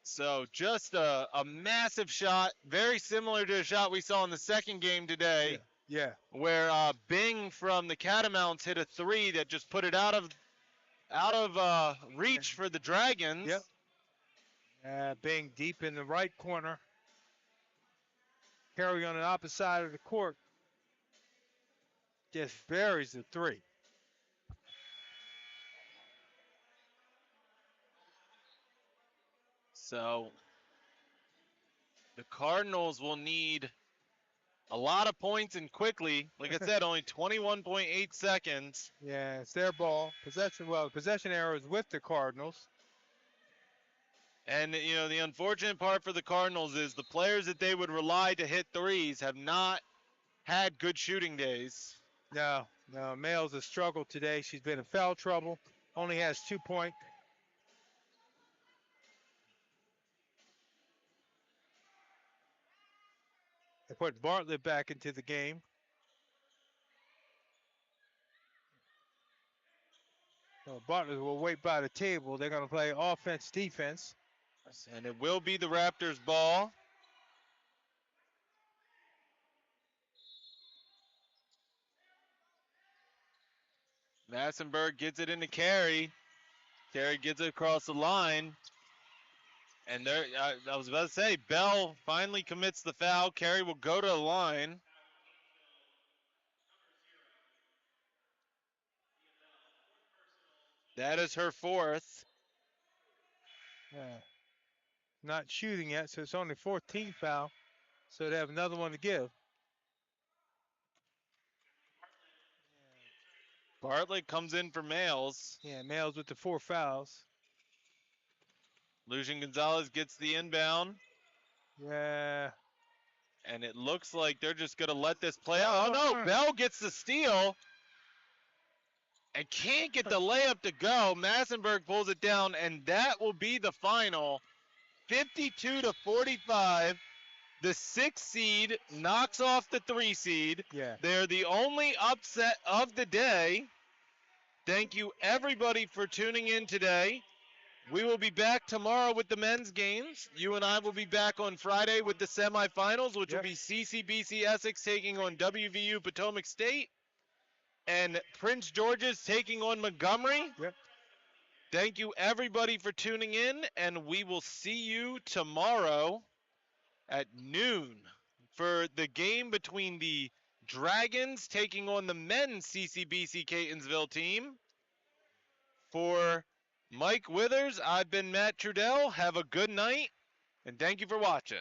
So just a massive shot, very similar to a shot we saw in the second game today, Yeah. where Bing from the Catamounts hit a 3 that just put it out of reach for the Dragons. Yep. Being deep in the right corner. Carey on the opposite side of the court. Just buries the 3. So the Cardinals will need a lot of points and quickly. Like I said, only 21.8 seconds. Yeah, it's their ball. Possession error is with the Cardinals. And, you know, the unfortunate part for the Cardinals is the players that they would rely to hit threes have not had good shooting days. No, Males has struggled today. She's been in foul trouble. Only has 2 points. They put Bartlett back into the game. So Bartlett will wait by the table. They're going to play offense, defense. And it will be the Raptors' ball. Massenberg gets it into Carey. Carey gets it across the line. And there, I was about to say, Bell finally commits the foul. Carey will go to the line. That is her 4th. Yeah. Not shooting yet, so it's only 14 foul. So they have another one to give. Bartlett comes in for Males. Yeah, Males with the 4 fouls. Lucian Gonzalez gets the inbound. Yeah. And it looks like they're just going to let this play out. Oh, no. Bell gets the steal. And can't get the layup to go. Massenberg pulls it down, and that will be the final. 52-45. The 6 seed knocks off the 3 seed. Yeah. They're the only upset of the day. Thank you, everybody, for tuning in today. We will be back tomorrow with the men's games. You and I will be back on Friday with the semifinals, which will be CCBC Essex taking on WVU Potomac State, and Prince George's taking on Montgomery. Yep. Thank you, everybody, for tuning in, and we will see you tomorrow at noon for the game between the Dragons taking on the men's CCBC Catonsville team. For Mike Withers, I've been Matt Trudell. Have a good night, and thank you for watching.